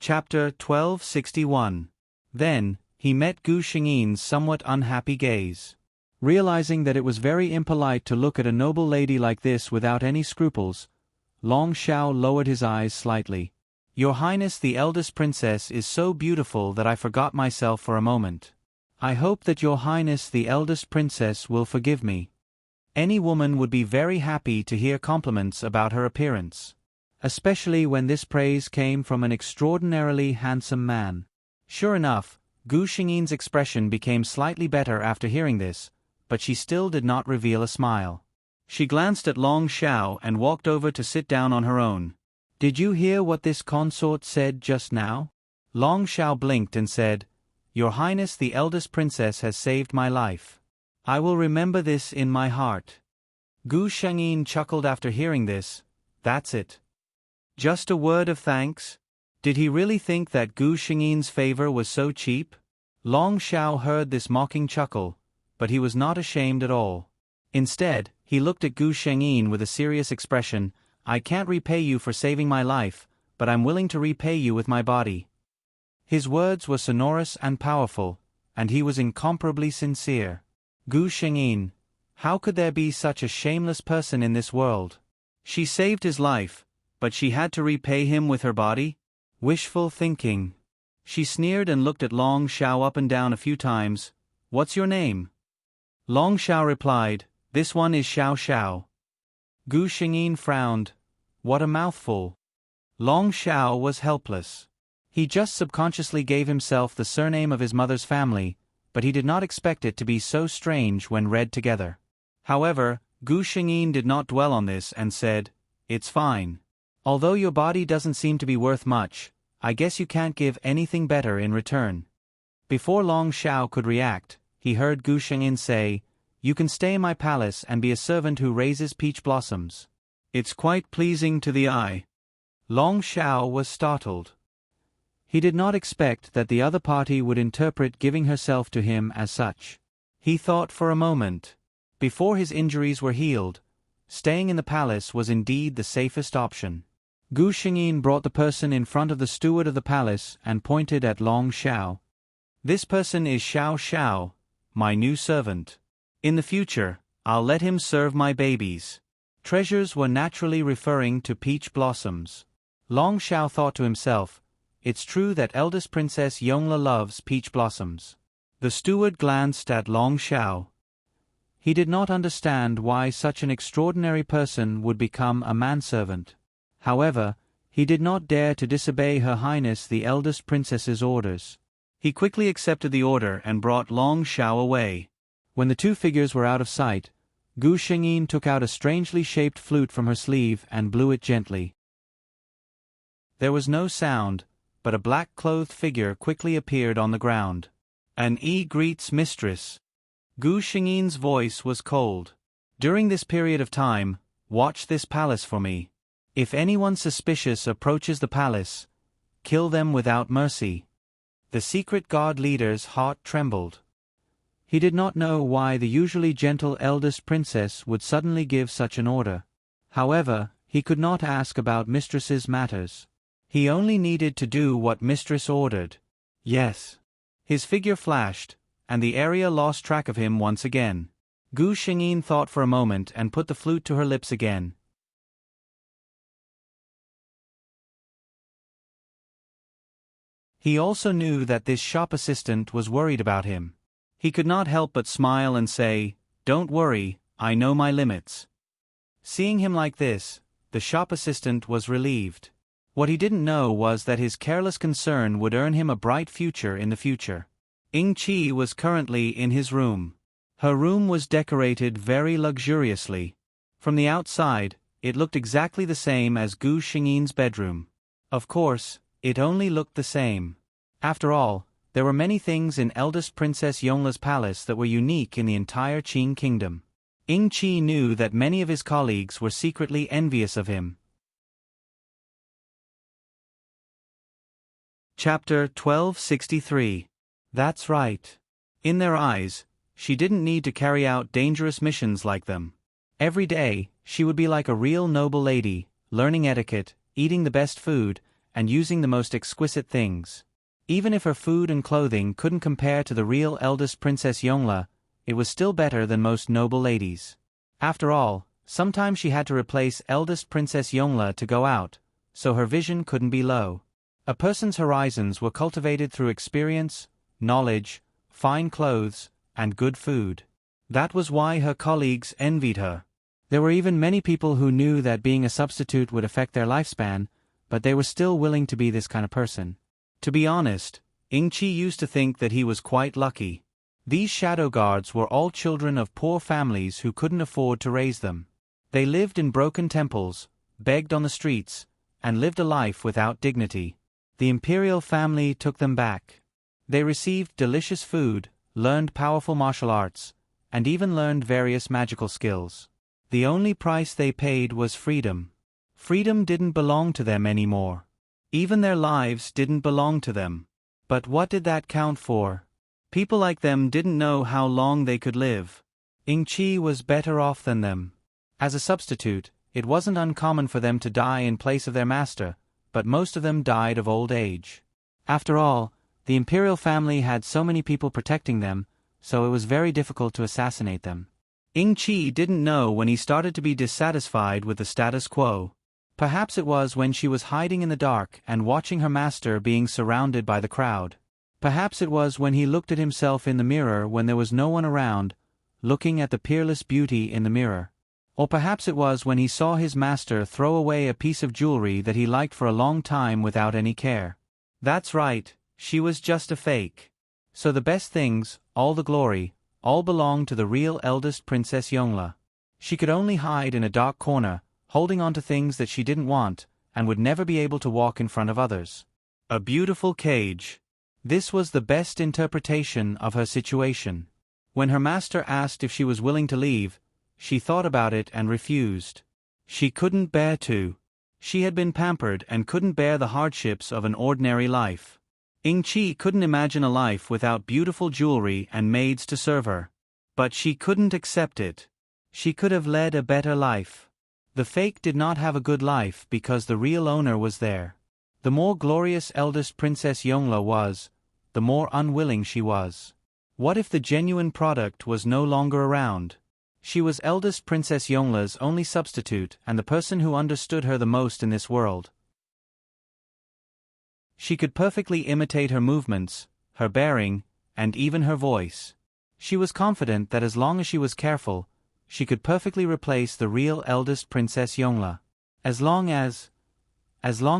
Chapter 1261. Then, he met Gu Xingyin's somewhat unhappy gaze. Realizing that it was very impolite to look at a noble lady like this without any scruples, Long Xiao lowered his eyes slightly. "Your Highness the eldest princess is so beautiful that I forgot myself for a moment. I hope that your Highness the eldest princess will forgive me. Any woman would be very happy to hear compliments about her appearance, especially when this praise came from an extraordinarily handsome man." Sure enough, Gu Xingyin's expression became slightly better after hearing this, but she still did not reveal a smile. She glanced at Long Xiao and walked over to sit down on her own. "Did you hear what this consort said just now?" Long Xiao blinked and said, "Your Highness the eldest princess has saved my life. I will remember this in my heart." Gu Xingyin chuckled after hearing this. That's it. Just a word of thanks? Did he really think that Gu Xingyin's favor was so cheap? Long Xiao heard this mocking chuckle, but he was not ashamed at all. Instead, he looked at Gu Xingyin with a serious expression. "I can't repay you for saving my life, but I'm willing to repay you with my body." His words were sonorous and powerful, and he was incomparably sincere. Gu Xingyin, how could there be such a shameless person in this world? She saved his life, but she had to repay him with her body? Wishful thinking. She sneered and looked at Long Xiao up and down a few times. "What's your name?" Long Xiao replied, "This one is Xiao Xiao." Gu Xingyin frowned. What a mouthful. Long Xiao was helpless. He just subconsciously gave himself the surname of his mother's family, but he did not expect it to be so strange when read together. However, Gu Xingyin did not dwell on this and said, "It's fine. Although your body doesn't seem to be worth much, I guess you can't give anything better in return." Before Long Xiao could react, he heard Gu Xingyin say, "You can stay in my palace and be a servant who raises peach blossoms. It's quite pleasing to the eye." Long Xiao was startled. He did not expect that the other party would interpret giving herself to him as such. He thought for a moment. Before his injuries were healed, staying in the palace was indeed the safest option. Gu Xingyin brought the person in front of the steward of the palace and pointed at Long Xiao. "This person is Xiao Xiao, my new servant. In the future, I'll let him serve my babies." Treasures were naturally referring to peach blossoms. Long Xiao thought to himself, "It's true that eldest Princess Yongla loves peach blossoms." The steward glanced at Long Xiao. He did not understand why such an extraordinary person would become a manservant. However, he did not dare to disobey Her Highness the eldest princess's orders. He quickly accepted the order and brought Long Xiao away. When the two figures were out of sight, Gu Xingyin took out a strangely shaped flute from her sleeve and blew it gently. There was no sound, but a black-clothed figure quickly appeared on the ground. "An greets mistress." Gu Xingyin's voice was cold. "During this period of time, watch this palace for me. If anyone suspicious approaches the palace, kill them without mercy." The secret god leader's heart trembled. He did not know why the usually gentle eldest princess would suddenly give such an order. However, he could not ask about mistress's matters. He only needed to do what mistress ordered. Yes. His figure flashed, and the area lost track of him once again. Gu Xingyin thought for a moment and put the flute to her lips again. He also knew that this shop assistant was worried about him. He could not help but smile and say, "Don't worry, I know my limits." Seeing him like this, the shop assistant was relieved. What he didn't know was that his careless concern would earn him a bright future in the future. Ying Qi was currently in his room. Her room was decorated very luxuriously. From the outside, it looked exactly the same as Gu Xingyin's bedroom. Of course, it only looked the same. After all, there were many things in eldest Princess Yongla's palace that were unique in the entire Qing kingdom. Ying Qi knew that many of his colleagues were secretly envious of him. Chapter 1263. That's right. In their eyes, she didn't need to carry out dangerous missions like them. Every day, she would be like a real noble lady, learning etiquette, eating the best food, and using the most exquisite things. Even if her food and clothing couldn't compare to the real eldest Princess Yongle, it was still better than most noble ladies. After all, sometimes she had to replace eldest Princess Yongle to go out, so her vision couldn't be low. A person's horizons were cultivated through experience, knowledge, fine clothes, and good food. That was why her colleagues envied her. There were even many people who knew that being a substitute would affect their lifespan, but they were still willing to be this kind of person. To be honest, Ing-chi used to think that he was quite lucky. These shadow guards were all children of poor families who couldn't afford to raise them. They lived in broken temples, begged on the streets, and lived a life without dignity. The imperial family took them back. They received delicious food, learned powerful martial arts, and even learned various magical skills. The only price they paid was freedom. Freedom didn't belong to them anymore. Even their lives didn't belong to them. But what did that count for? People like them didn't know how long they could live. Ing-chi was better off than them. As a substitute, it wasn't uncommon for them to die in place of their master, but most of them died of old age. After all, the imperial family had so many people protecting them, so it was very difficult to assassinate them. Ing-chi didn't know when he started to be dissatisfied with the status quo. Perhaps it was when she was hiding in the dark and watching her master being surrounded by the crowd. Perhaps it was when he looked at himself in the mirror when there was no one around, looking at the peerless beauty in the mirror. Or perhaps it was when he saw his master throw away a piece of jewelry that he liked for a long time without any care. That's right, she was just a fake. So the best things, all the glory, all belonged to the real eldest Princess Yongle. She could only hide in a dark corner, holding on to things that she didn't want, and would never be able to walk in front of others. A beautiful cage. This was the best interpretation of her situation. When her master asked if she was willing to leave, she thought about it and refused. She couldn't bear to. She had been pampered and couldn't bear the hardships of an ordinary life. Ing-chi couldn't imagine a life without beautiful jewelry and maids to serve her. But she couldn't accept it. She could have led a better life. The fake did not have a good life because the real owner was there. The more glorious eldest Princess Yongle was, the more unwilling she was. What if the genuine product was no longer around? She was eldest Princess Yongle's only substitute and the person who understood her the most in this world. She could perfectly imitate her movements, her bearing, and even her voice. She was confident that as long as she was careful, she could perfectly replace the real eldest Princess Yongle. As long as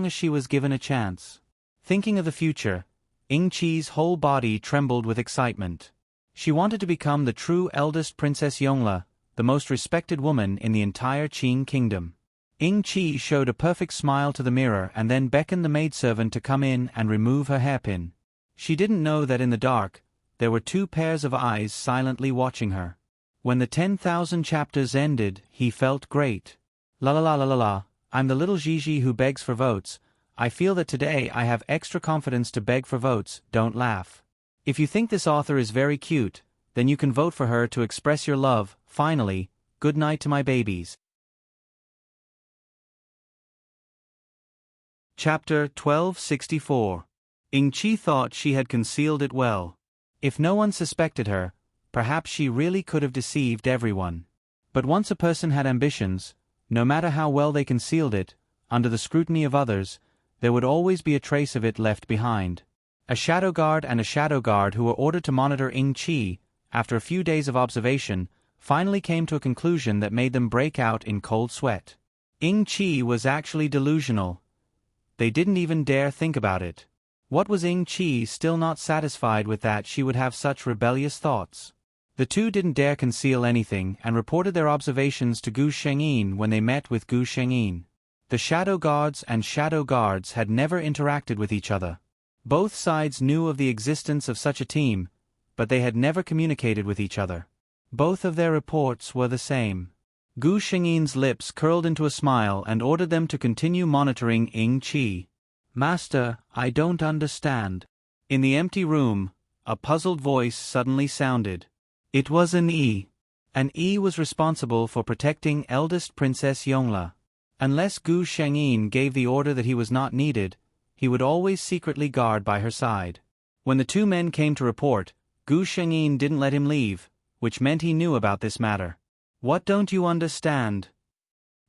she was given a chance. Thinking of the future, Ing-chi's whole body trembled with excitement. She wanted to become the true eldest Princess Yongle, the most respected woman in the entire Qing kingdom. Ing-chi showed a perfect smile to the mirror and then beckoned the maidservant to come in and remove her hairpin. She didn't know that in the dark, there were two pairs of eyes silently watching her. When the 10,000 chapters ended, he felt great. La la la la la la, I'm the little Gigi who begs for votes. I feel that today I have extra confidence to beg for votes, don't laugh. If you think this author is very cute, then you can vote for her to express your love. Finally, good night to my babies. Chapter 1264. Ing-chi thought she had concealed it well. If no one suspected her, perhaps she really could have deceived everyone. But once a person had ambitions, no matter how well they concealed it, under the scrutiny of others, there would always be a trace of it left behind. A shadow guard and a shadow guard who were ordered to monitor Ing-chi, after a few days of observation, finally came to a conclusion that made them break out in cold sweat. Ing-chi was actually delusional. They didn't even dare think about it. What was Ing-chi still not satisfied with that she would have such rebellious thoughts? The two didn't dare conceal anything and reported their observations to Gu Shengyin when they met with Gu Shengyin. The shadow guards and shadow guards had never interacted with each other. Both sides knew of the existence of such a team, but they had never communicated with each other. Both of their reports were the same. Gu Shengyin's lips curled into a smile and ordered them to continue monitoring Ing-chi. Master, I don't understand. In the empty room, a puzzled voice suddenly sounded. It was an E. An E was responsible for protecting eldest Princess Yongle. Unless Gu Shengyin gave the order that he was not needed, he would always secretly guard by her side. When the two men came to report, Gu Shengyin didn't let him leave, which meant he knew about this matter. "What don't you understand?"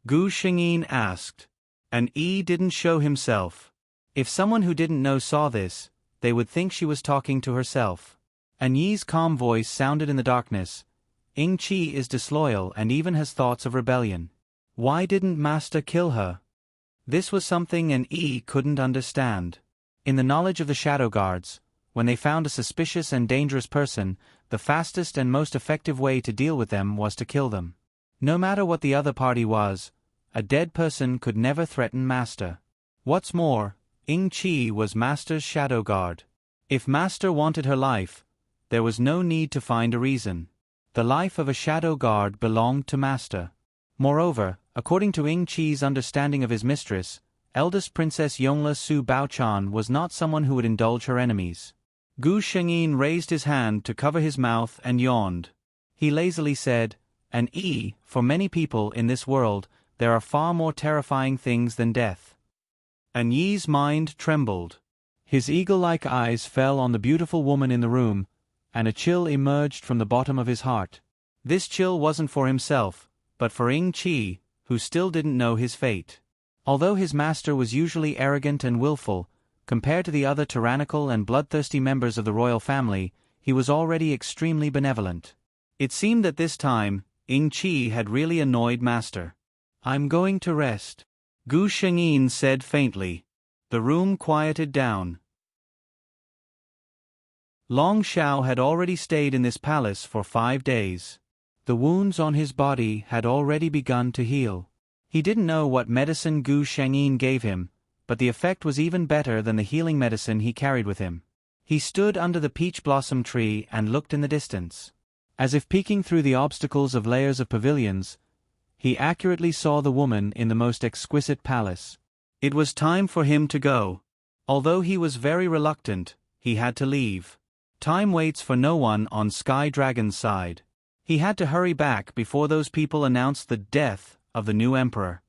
Gu Shengyin asked. And Yi didn't show himself. If someone who didn't know saw this, they would think she was talking to herself. And Yi's calm voice sounded in the darkness. "Ying Qi is disloyal and even has thoughts of rebellion. Why didn't Master kill her?" This was something an Yi couldn't understand. In the knowledge of the Shadow Guards, when they found a suspicious and dangerous person, the fastest and most effective way to deal with them was to kill them. No matter what the other party was, a dead person could never threaten Master. What's more, Ying Qi was Master's Shadow Guard. If Master wanted her life, there was no need to find a reason. The life of a Shadow Guard belonged to Master. Moreover, according to Ying Qi's understanding of his mistress, eldest Princess Yongla Su Baochan was not someone who would indulge her enemies. Gu Shengyin raised his hand to cover his mouth and yawned. He lazily said, "An Yi, for many people in this world, there are far more terrifying things than death." An Yi's mind trembled. His eagle-like eyes fell on the beautiful woman in the room, and a chill emerged from the bottom of his heart. This chill wasn't for himself, but for Ying Qi, who still didn't know his fate. Although his master was usually arrogant and willful, compared to the other tyrannical and bloodthirsty members of the royal family, he was already extremely benevolent. It seemed that this time, Ying Qi had really annoyed Master. "I'm going to rest," Gu Shengyin said faintly. The room quieted down. Long Shao had already stayed in this palace for 5 days. The wounds on his body had already begun to heal. He didn't know what medicine Gu Shengyin gave him, but the effect was even better than the healing medicine he carried with him. He stood under the peach blossom tree and looked in the distance. As if peeking through the obstacles of layers of pavilions, he accurately saw the woman in the most exquisite palace. It was time for him to go. Although he was very reluctant, he had to leave. Time waits for no one on Sky Dragon's side. He had to hurry back before those people announced the death of the new emperor.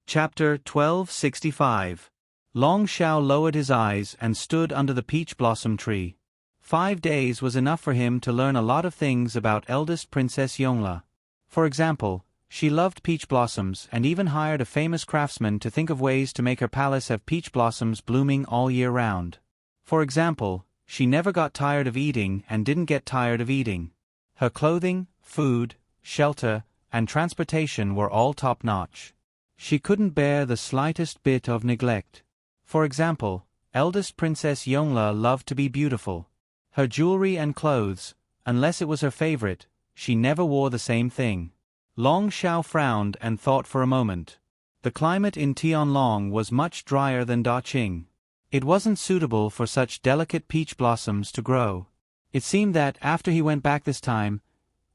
Chapter 1265. Long Shao lowered his eyes and stood under the peach blossom tree. 5 days was enough for him to learn a lot of things about eldest Princess Yongla. For example, she loved peach blossoms and even hired a famous craftsman to think of ways to make her palace have peach blossoms blooming all year round. For example, she never got tired of eating and didn't get tired of eating. Her clothing, food, shelter, and transportation were all top-notch. She couldn't bear the slightest bit of neglect. For example, eldest Princess Yongla loved to be beautiful. Her jewelry and clothes, unless it was her favorite, she never wore the same thing. Long Shao frowned and thought for a moment. The climate in Tianlong was much drier than Daqing. It wasn't suitable for such delicate peach blossoms to grow. It seemed that after he went back this time,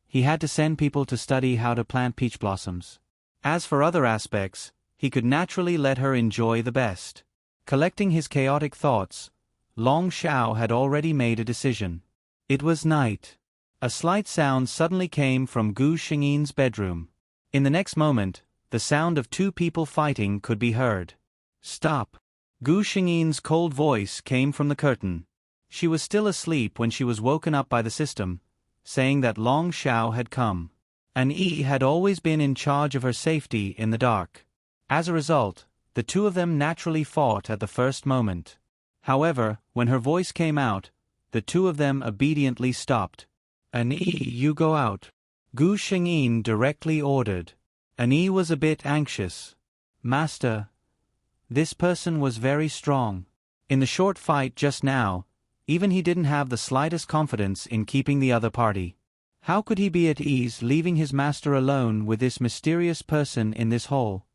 he had to send people to study how to plant peach blossoms. As for other aspects, he could naturally let her enjoy the best. Collecting his chaotic thoughts, Long Shao had already made a decision. It was night. A slight sound suddenly came from Gu Shengyin's bedroom. In the next moment, the sound of 2 people fighting could be heard. "Stop!" Gu Shengyin's cold voice came from the curtain. She was still asleep when she was woken up by the system, saying that Long Shao had come. An Yi had always been in charge of her safety in the dark. As a result, the two of them naturally fought at the first moment. However, when her voice came out, the two of them obediently stopped. "An Yi, you go out," Gu Shengyin directly ordered. An Yi was a bit anxious. "Master, this person was very strong. In the short fight just now, even he didn't have the slightest confidence in keeping the other party. How could he be at ease leaving his master alone with this mysterious person in this hole?"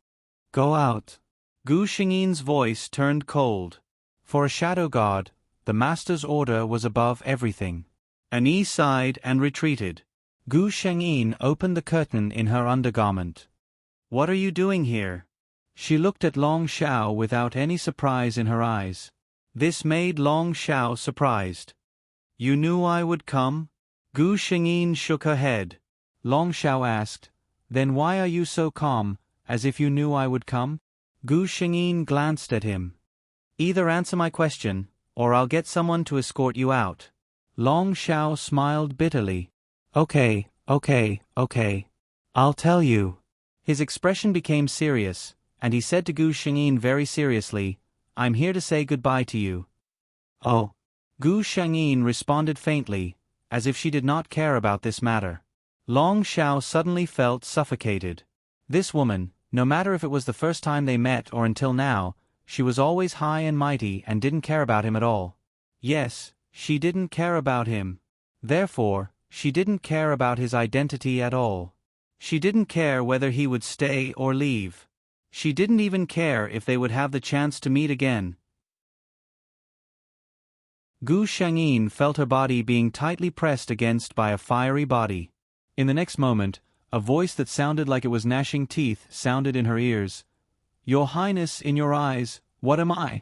"Go out." Gu Shengyin's voice turned cold. For a shadow god, the master's order was above everything. An Yi sighed and retreated. Gu Shengyin opened the curtain in her undergarment. "What are you doing here?" She looked at Long Shao without any surprise in her eyes. This made Long Shao surprised. "You knew I would come?" Gu Shengyin shook her head. Long Shao asked, "Then why are you so calm, as if you knew I would come? Gu Shengyin glanced at him. Either answer my question, or I'll get someone to escort you out. Long Xiao smiled bitterly. Okay. I'll tell you. His expression became serious, and he said to Gu Shengyin very seriously, I'm here to say goodbye to you. Oh. Gu Shengyin responded faintly, as if she did not care about this matter. Long Xiao suddenly felt suffocated. This woman, no matter if it was the first time they met or until now, she was always high and mighty and didn't care about him at all. Yes, she didn't care about him. Therefore, she didn't care about his identity at all. She didn't care whether he would stay or leave. She didn't even care if they would have the chance to meet again. Gu Shengyin felt her body being tightly pressed against by a fiery body. In the next moment, a voice that sounded like it was gnashing teeth sounded in her ears. Your Highness, in your eyes, what am I?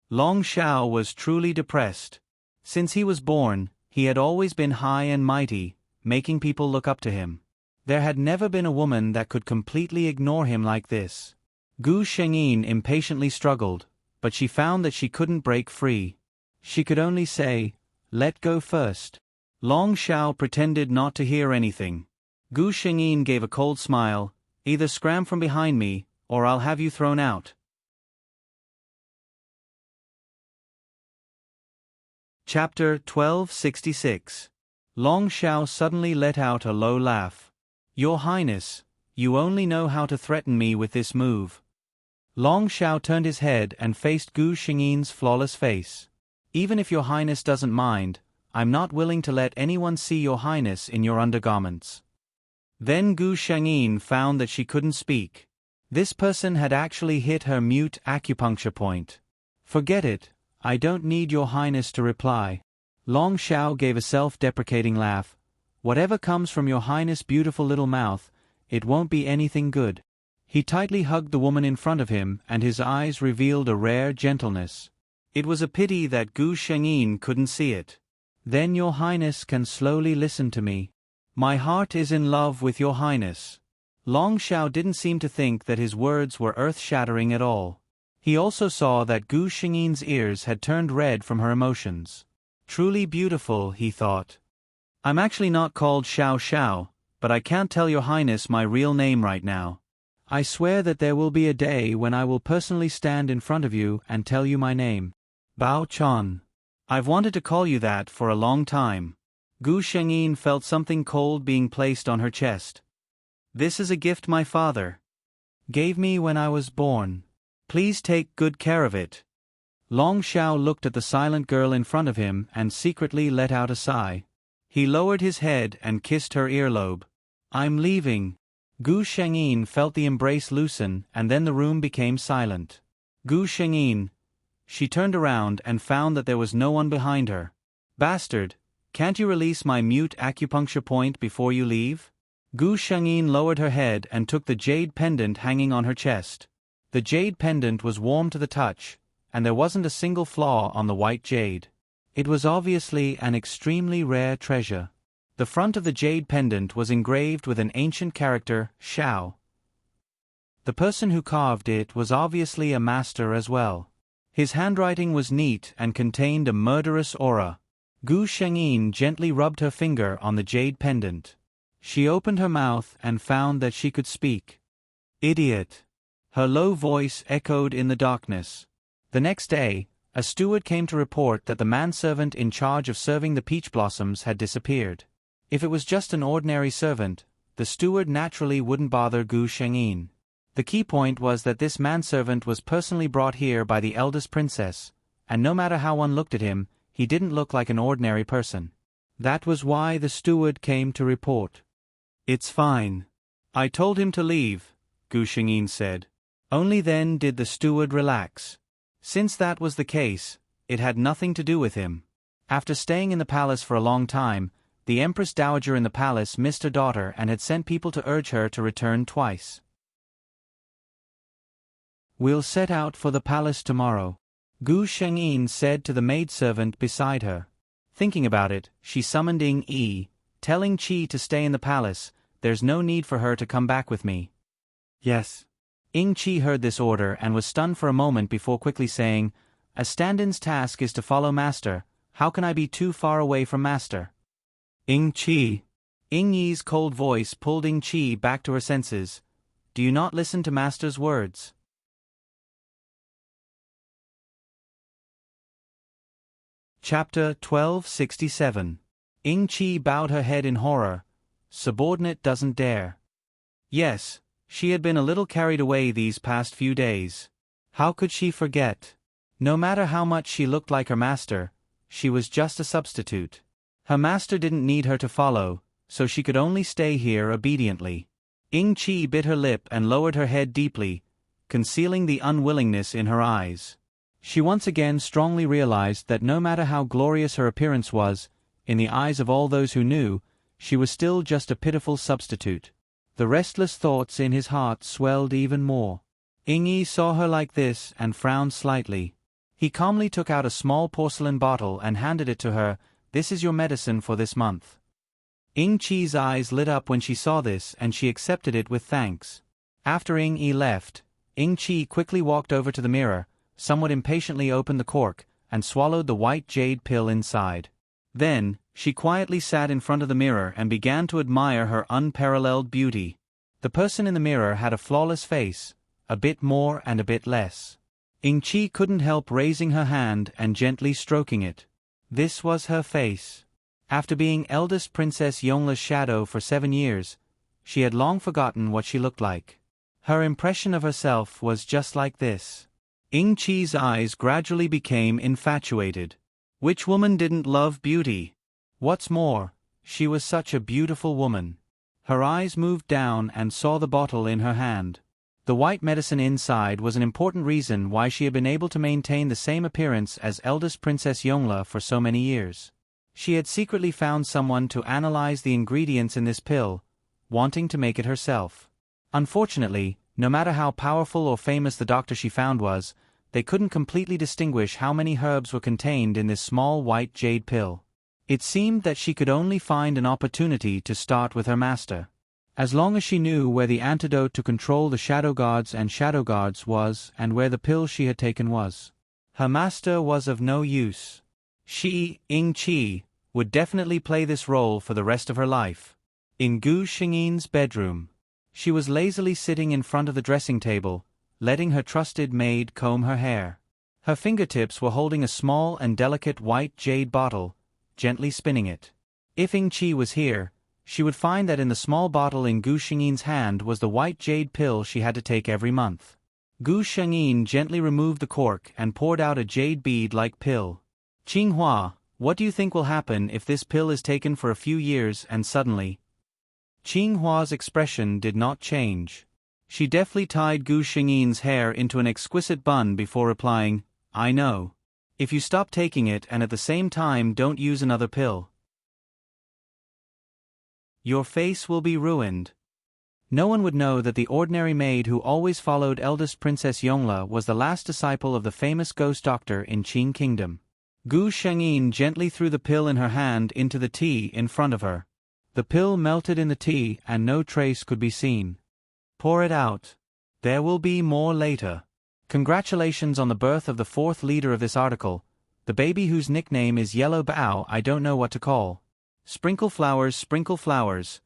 Long Xiao was truly depressed. Since he was born, he had always been high and mighty, making people look up to him. There had never been a woman that could completely ignore him like this. Gu Shengyin impatiently struggled, but she found that she couldn't break free. She could only say, let go first. Long Xiao pretended not to hear anything. Gu Shengyin gave a cold smile, either scram from behind me, or I'll have you thrown out. Chapter 1266. Long Xiao suddenly let out a low laugh. Your Highness, you only know how to threaten me with this move. Long Xiao turned his head and faced Gu Shengyin's flawless face. Even if your Highness doesn't mind, I'm not willing to let anyone see your Highness in your undergarments. Then Gu Shengyin found that she couldn't speak. This person had actually hit her mute acupuncture point. Forget it, I don't need your Highness to reply. Long Xiao gave a self-deprecating laugh. Whatever comes from your Highness' beautiful little mouth, it won't be anything good. He tightly hugged the woman in front of him and his eyes revealed a rare gentleness. It was a pity that Gu Shengyin couldn't see it. Then your Highness can slowly listen to me. My heart is in love with your Highness. Long Xiao didn't seem to think that his words were earth-shattering at all. He also saw that Gu Shengyin's ears had turned red from her emotions. Truly beautiful, he thought. I'm actually not called Xiao Xiao, but I can't tell your Highness my real name right now. I swear that there will be a day when I will personally stand in front of you and tell you my name. Bao Chan. I've wanted to call you that for a long time. Gu Shengyin felt something cold being placed on her chest. This is a gift my father gave me when I was born. Please take good care of it. Long Xiao looked at the silent girl in front of him and secretly let out a sigh. He lowered his head and kissed her earlobe. I'm leaving. Gu Shengyin felt the embrace loosen and then the room became silent. Gu Shengyin. She turned around and found that there was no one behind her. Bastard, can't you release my mute acupuncture point before you leave? Gu Shengyin lowered her head and took the jade pendant hanging on her chest. The jade pendant was warm to the touch, and there wasn't a single flaw on the white jade. It was obviously an extremely rare treasure. The front of the jade pendant was engraved with an ancient character, Xiao. The person who carved it was obviously a master as well. His handwriting was neat and contained a murderous aura. Gu Shengyin gently rubbed her finger on the jade pendant. She opened her mouth and found that she could speak. Idiot. Her low voice echoed in the darkness. The next day, a steward came to report that the manservant in charge of serving the peach blossoms had disappeared. If it was just an ordinary servant, the steward naturally wouldn't bother Gu Shengyin. The key point was that this manservant was personally brought here by the eldest princess, and no matter how one looked at him, he didn't look like an ordinary person. That was why the steward came to report. It's fine. I told him to leave, Gu Shengyin said. Only then did the steward relax. Since that was the case, it had nothing to do with him. After staying in the palace for a long time, the Empress Dowager in the palace missed her daughter and had sent people to urge her to return twice. We'll set out for the palace tomorrow, Gu Shengyin said to the maidservant beside her. Thinking about it, she summoned Ying Yi, telling Qi to stay in the palace. There's no need for her to come back with me. Yes. Ying Qi heard this order and was stunned for a moment before quickly saying, "A stand-in's task is to follow master, how can I be too far away from master?" Ying Qi. Ying Yi's cold voice pulled Ying Qi back to her senses. "Do you not listen to master's words?" Chapter 1267. Ying Qi bowed her head in horror. Subordinate doesn't dare. Yes, she had been a little carried away these past few days. How could she forget? No matter how much she looked like her master, she was just a substitute. Her master didn't need her to follow, so she could only stay here obediently. Ying Qi bit her lip and lowered her head deeply, concealing the unwillingness in her eyes. She once again strongly realized that no matter how glorious her appearance was, in the eyes of all those who knew, she was still just a pitiful substitute. The restless thoughts in his heart swelled even more. Ying Yi saw her like this and frowned slightly. He calmly took out a small porcelain bottle and handed it to her. "This is your medicine for this month." Ying Qi's eyes lit up when she saw this and she accepted it with thanks. After Ying Yi left, Ying Qi quickly walked over to the mirror, somewhat impatiently opened the cork, and swallowed the white jade pill inside. Then, she quietly sat in front of the mirror and began to admire her unparalleled beauty. The person in the mirror had a flawless face, a bit more and a bit less. Ying Qi couldn't help raising her hand and gently stroking it. This was her face. After being eldest Princess Yongla's shadow for 7 years, she had long forgotten what she looked like. Her impression of herself was just like this. Ying Qi's eyes gradually became infatuated. Which woman didn't love beauty? What's more, she was such a beautiful woman. Her eyes moved down and saw the bottle in her hand. The white medicine inside was an important reason why she had been able to maintain the same appearance as eldest Princess Yongla for so many years. She had secretly found someone to analyze the ingredients in this pill, wanting to make it herself. Unfortunately, no matter how powerful or famous the doctor she found was, they couldn't completely distinguish how many herbs were contained in this small white jade pill. It seemed that she could only find an opportunity to start with her master. As long as she knew where the antidote to control the shadow gods and shadow guards was and where the pill she had taken was, her master was of no use. She, Ying Qi, would definitely play this role for the rest of her life. In Gu Xingyin's bedroom, she was lazily sitting in front of the dressing table, letting her trusted maid comb her hair. Her fingertips were holding a small and delicate white jade bottle, gently spinning it. If Ying Qi was here, she would find that in the small bottle in Gu Xingyin's hand was the white jade pill she had to take every month. Gu Xingyin gently removed the cork and poured out a jade bead-like pill. "Qinghua, what do you think will happen if this pill is taken for a few years and suddenly?" Qinghua's expression did not change. She deftly tied Gu Xingyin's hair into an exquisite bun before replying, "I know. If you stop taking it and at the same time don't use another pill, your face will be ruined." No one would know that the ordinary maid who always followed eldest Princess Yongla was the last disciple of the famous ghost doctor in Qing Kingdom. Gu Shengyin gently threw the pill in her hand into the tea in front of her. The pill melted in the tea and no trace could be seen. "Pour it out. There will be more later. Congratulations on the birth of the 4th leader of this article, the baby whose nickname is Yellow Bao I don't know what to call. Sprinkle flowers,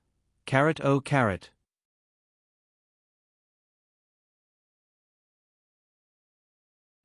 carrot oh carrot."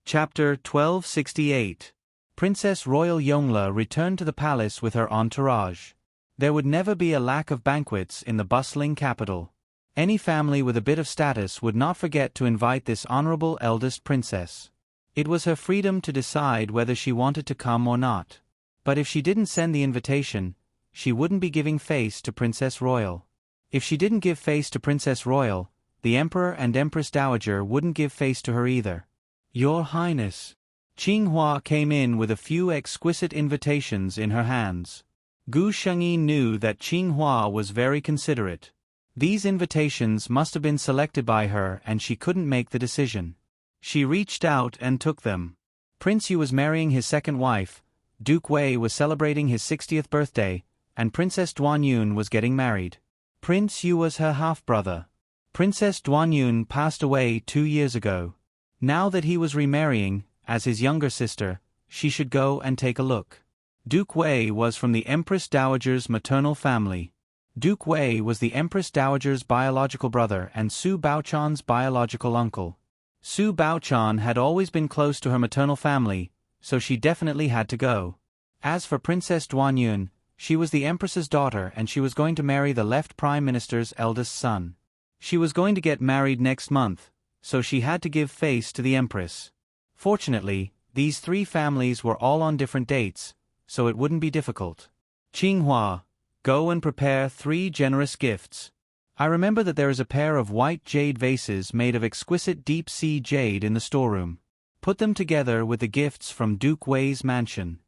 Chapter 1268. Princess Royal Yongla returned to the palace with her entourage. There would never be a lack of banquets in the bustling capital. Any family with a bit of status would not forget to invite this honorable eldest princess. It was her freedom to decide whether she wanted to come or not. But if she didn't send the invitation, she wouldn't be giving face to Princess Royal. If she didn't give face to Princess Royal, the Emperor and Empress Dowager wouldn't give face to her either. "Your Highness." Qinghua came in with a few exquisite invitations in her hands. Gu Shengyin knew that Qinghua was very considerate. These invitations must have been selected by her and she couldn't make the decision. She reached out and took them. Prince Yu was marrying his second wife, Duke Wei was celebrating his 60th birthday, and Princess Duanyun was getting married. Prince Yu was her half-brother. Princess Duanyun passed away 2 years ago. Now that he was remarrying, as his younger sister, she should go and take a look. Duke Wei was from the Empress Dowager's maternal family. Duke Wei was the Empress Dowager's biological brother and Su Baochan's biological uncle. Su Baochan had always been close to her maternal family, so she definitely had to go. As for Princess Duanyun, she was the Empress's daughter and she was going to marry the left Prime Minister's eldest son. She was going to get married next month, so she had to give face to the Empress. Fortunately, these 3 families were all on different dates, so it wouldn't be difficult. Qinghua, go and prepare 3 generous gifts. I remember that there is a pair of white jade vases made of exquisite deep-sea jade in the storeroom. Put them together with the gifts from Duke Wei's mansion.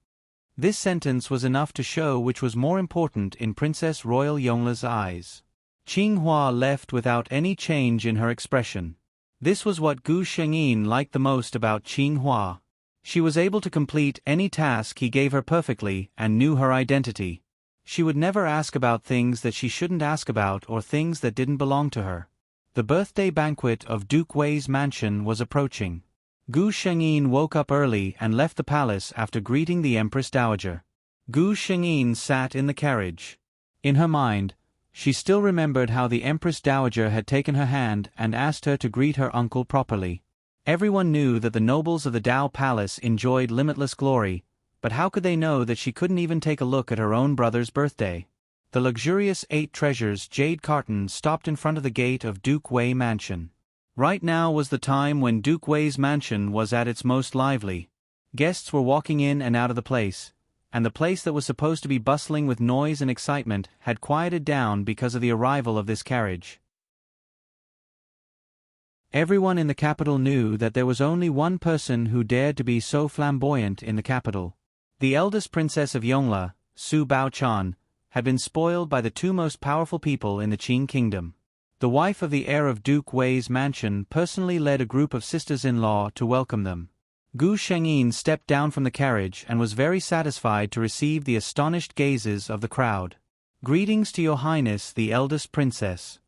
This sentence was enough to show which was more important in Princess Royal Yongla's eyes. Qinghua left without any change in her expression. This was what Gu Shengyin liked the most about Qinghua. She was able to complete any task he gave her perfectly and knew her identity. She would never ask about things that she shouldn't ask about or things that didn't belong to her. The birthday banquet of Duke Wei's mansion was approaching. Gu Shengyin woke up early and left the palace after greeting the Empress Dowager. Gu Shengyin sat in the carriage. In her mind, she still remembered how the Empress Dowager had taken her hand and asked her to greet her uncle properly. Everyone knew that the nobles of the Dao Palace enjoyed limitless glory, but how could they know that she couldn't even take a look at her own brother's birthday? The luxurious 8 treasures jade carton stopped in front of the gate of Duke Wei Mansion. Right now was the time when Duke Wei's mansion was at its most lively. Guests were walking in and out of the place, and the place that was supposed to be bustling with noise and excitement had quieted down because of the arrival of this carriage. Everyone in the capital knew that there was only one person who dared to be so flamboyant in the capital. The eldest princess of Yongla, Su Baochan, had been spoiled by the 2 most powerful people in the Qin kingdom. The wife of the heir of Duke Wei's mansion personally led a group of sisters-in-law to welcome them. Gu Shengyin stepped down from the carriage and was very satisfied to receive the astonished gazes of the crowd. Greetings to Your Highness the eldest princess.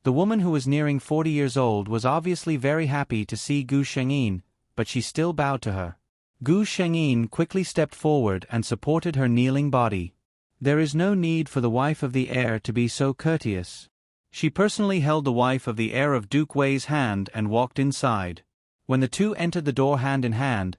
The woman who was nearing 40 years old was obviously very happy to see Gu Shengyin, but she still bowed to her. Gu Shengyin quickly stepped forward and supported her kneeling body. There is no need for the wife of the heir to be so courteous. She personally held the wife of the heir of Duke Wei's hand and walked inside. When the 2 entered the door hand in hand,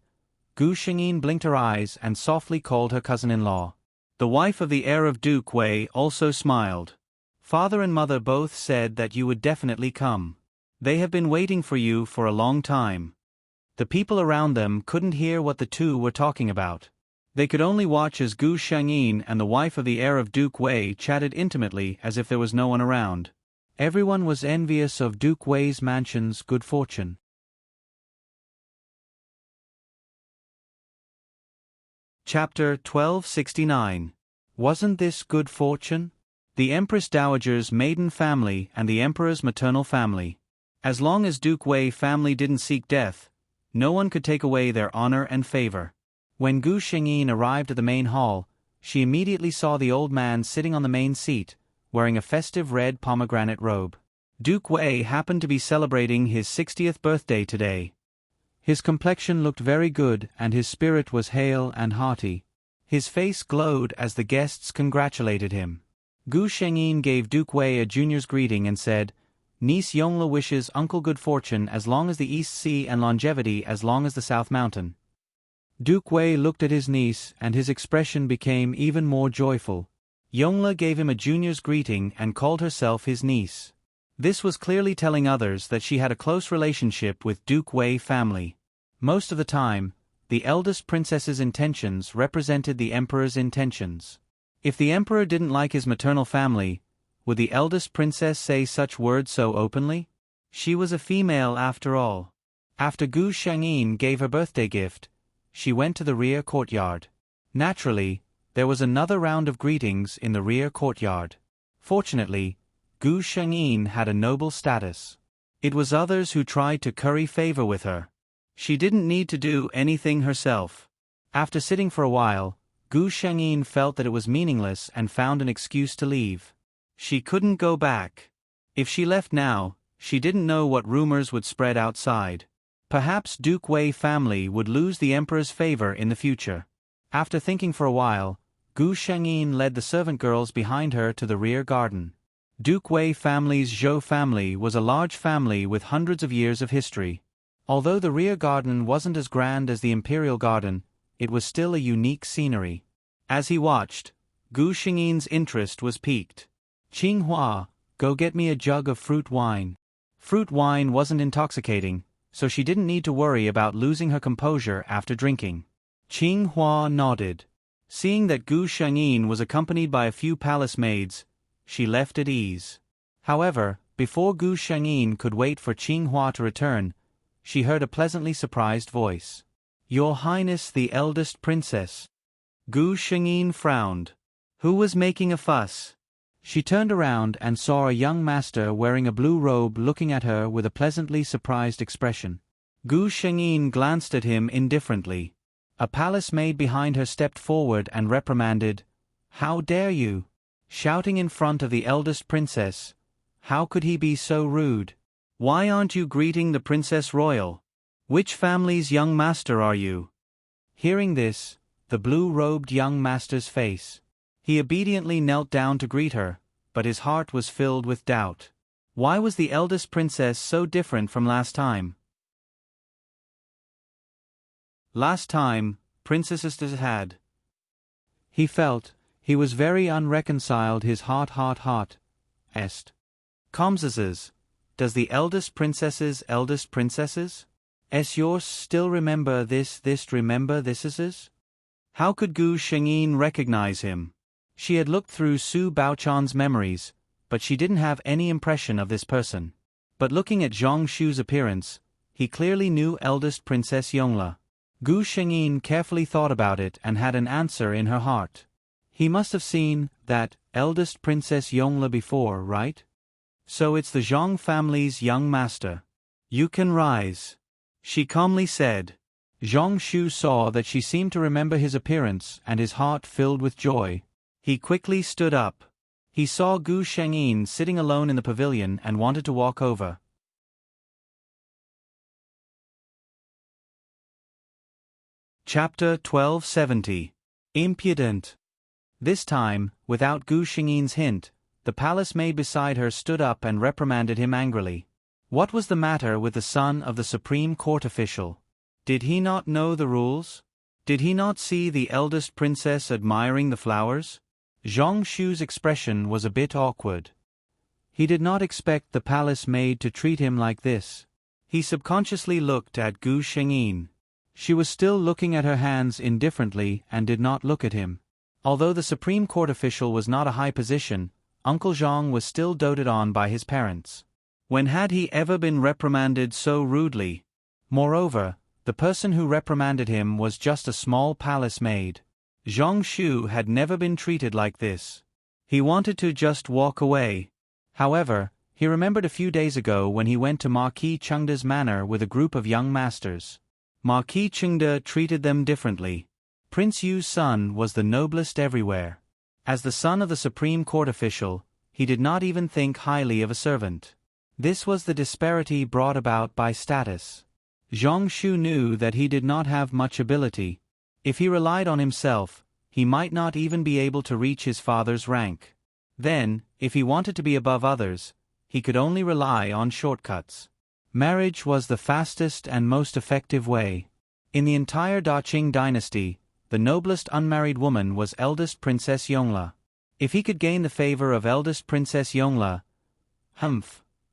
Gu Shengyin blinked her eyes and softly called her cousin-in-law. The wife of the heir of Duke Wei also smiled. Father and mother both said that you would definitely come. They have been waiting for you for a long time. The people around them couldn't hear what the 2 were talking about. They could only watch as Gu Shengyin and the wife of the heir of Duke Wei chatted intimately as if there was no one around. Everyone was envious of Duke Wei's mansion's good fortune. Chapter 1269. Wasn't this good fortune? The Empress Dowager's maiden family and the Emperor's maternal family. As long as Duke Wei family didn't seek death, no one could take away their honor and favor. When Gu Shengyin arrived at the main hall, she immediately saw the old man sitting on the main seat, wearing a festive red pomegranate robe. Duke Wei happened to be celebrating his 60th birthday today. His complexion looked very good and his spirit was hale and hearty. His face glowed as the guests congratulated him. Gu Shengyin gave Duke Wei a junior's greeting and said, "Niece Yongla wishes uncle good fortune as long as the East Sea and longevity as long as the South Mountain." Duke Wei looked at his niece and his expression became even more joyful. Yongla gave him a junior's greeting and called herself his niece. This was clearly telling others that she had a close relationship with Duke Wei family. Most of the time, the eldest princess's intentions represented the emperor's intentions. If the emperor didn't like his maternal family, would the eldest princess say such words so openly? She was a female after all. After Gu Shengyin gave her birthday gift, she went to the rear courtyard. Naturally, there was another round of greetings in the rear courtyard. Fortunately, Gu Shengyin had a noble status. It was others who tried to curry favor with her. She didn't need to do anything herself. After sitting for a while, Gu Shengyin felt that it was meaningless and found an excuse to leave. She couldn't go back. If she left now, She didn't know what rumors would spread outside. Perhaps Duke Wei family would lose the emperor's favor in the future. After thinking for a while, Gu Shengyin led the servant girls behind her to the rear garden. Duke Wei family's Zhou family was a large family with hundreds of years of history. Although the rear garden wasn't as grand as the imperial garden, it was still a unique scenery. As he watched, Gu Shengyin's interest was piqued. "Qinghua, go get me a jug of fruit wine." Fruit wine wasn't intoxicating, so she didn't need to worry about losing her composure after drinking. Qinghua nodded. Seeing that Gu Shengyin was accompanied by a few palace maids, she left at ease. However, before Gu Shengyin could wait for Qinghua to return, she heard a pleasantly surprised voice. "Your Highness the eldest princess." Gu Shengyin frowned. Who was making a fuss? She turned around and saw a young master wearing a blue robe looking at her with a pleasantly surprised expression. Gu Shengyin glanced at him indifferently. A palace maid behind her stepped forward and reprimanded, "How dare you?" Shouting in front of the eldest princess. How could he be so rude? "Why aren't you greeting the princess royal? Which family's young master are you?" Hearing this, the blue-robed young master's face. He obediently knelt down to greet her, but his heart was filled with doubt. Why was the eldest princess so different from last time? Last time, princesses had. He felt, he was very unreconciled his heart. Est. Comsesses. Does the eldest princesses? Es yours still remember this remember thises? How could Gu Shengyin recognize him? She had looked through Su Baochan's memories, but she didn't have any impression of this person. But looking at Zhang Shu's appearance, he clearly knew eldest Princess Yongle. Gu Shengyin carefully thought about it and had an answer in her heart. He must have seen that eldest Princess Yongle before, right? So it's the Zhang family's young master. "You can rise," she calmly said. Zhang Shu saw that she seemed to remember his appearance and his heart filled with joy. He quickly stood up. He saw Gu Shengyin sitting alone in the pavilion and wanted to walk over. Chapter 1270. Impudent. This time, without Gu Shengyin's hint, the palace maid beside her stood up and reprimanded him angrily. What was the matter with the son of the Supreme Court official? Did he not know the rules? Did he not see the eldest princess admiring the flowers? Zhang Shu's expression was a bit awkward. He did not expect the palace maid to treat him like this. He subconsciously looked at Gu Shengyin. She was still looking at her hands indifferently and did not look at him. Although the Supreme Court official was not a high position, Uncle Zhang was still doted on by his parents. When had he ever been reprimanded so rudely? Moreover, the person who reprimanded him was just a small palace maid. Zhang Shu had never been treated like this. He wanted to just walk away. However, he remembered a few days ago when he went to Marquis Chengde's manor with a group of young masters. Marquis Chengde treated them differently. Prince Yu's son was the noblest everywhere. As the son of the Supreme Court official, he did not even think highly of a servant. This was the disparity brought about by status. Zhang Shu knew that he did not have much ability. If he relied on himself, he might not even be able to reach his father's rank. Then, if he wanted to be above others, he could only rely on shortcuts. Marriage was the fastest and most effective way. In the entire Daqing dynasty, the noblest unmarried woman was eldest Princess Yongle. If he could gain the favor of eldest Princess Yongle,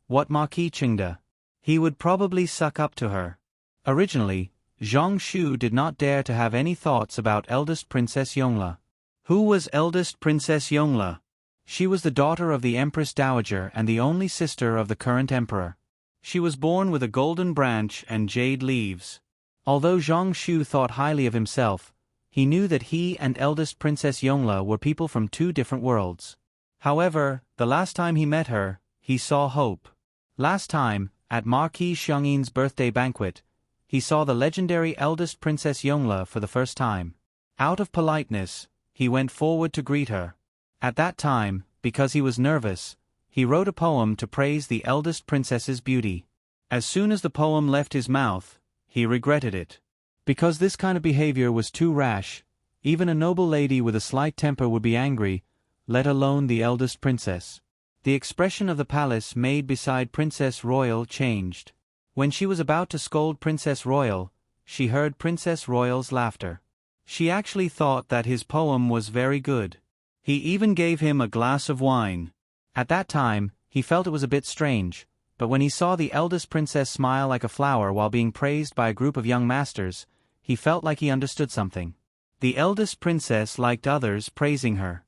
what Marquis Chengde? He would probably suck up to her. Originally, Zhang Shu did not dare to have any thoughts about eldest Princess Yongle. Who was eldest Princess Yongle? She was the daughter of the Empress Dowager and the only sister of the current emperor. She was born with a golden branch and jade leaves. Although Zhang Shu thought highly of himself, he knew that he and eldest Princess Yongle were people from two different worlds. However, the last time he met her, he saw hope. Last time, at Marquis Xiangyin's birthday banquet, he saw the legendary eldest Princess Yongle for the first time. Out of politeness, he went forward to greet her. At that time, because he was nervous, he wrote a poem to praise the eldest princess's beauty. As soon as the poem left his mouth, he regretted it. Because this kind of behavior was too rash, even a noble lady with a slight temper would be angry, let alone the eldest princess. The expression of the palace maid beside Princess Royal changed. When she was about to scold Princess Royal, she heard Princess Royal's laughter. She actually thought that his poem was very good. He even gave him a glass of wine. At that time, he felt it was a bit strange, but when he saw the eldest princess smile like a flower while being praised by a group of young masters, he felt like he understood something. The eldest princess liked others praising her.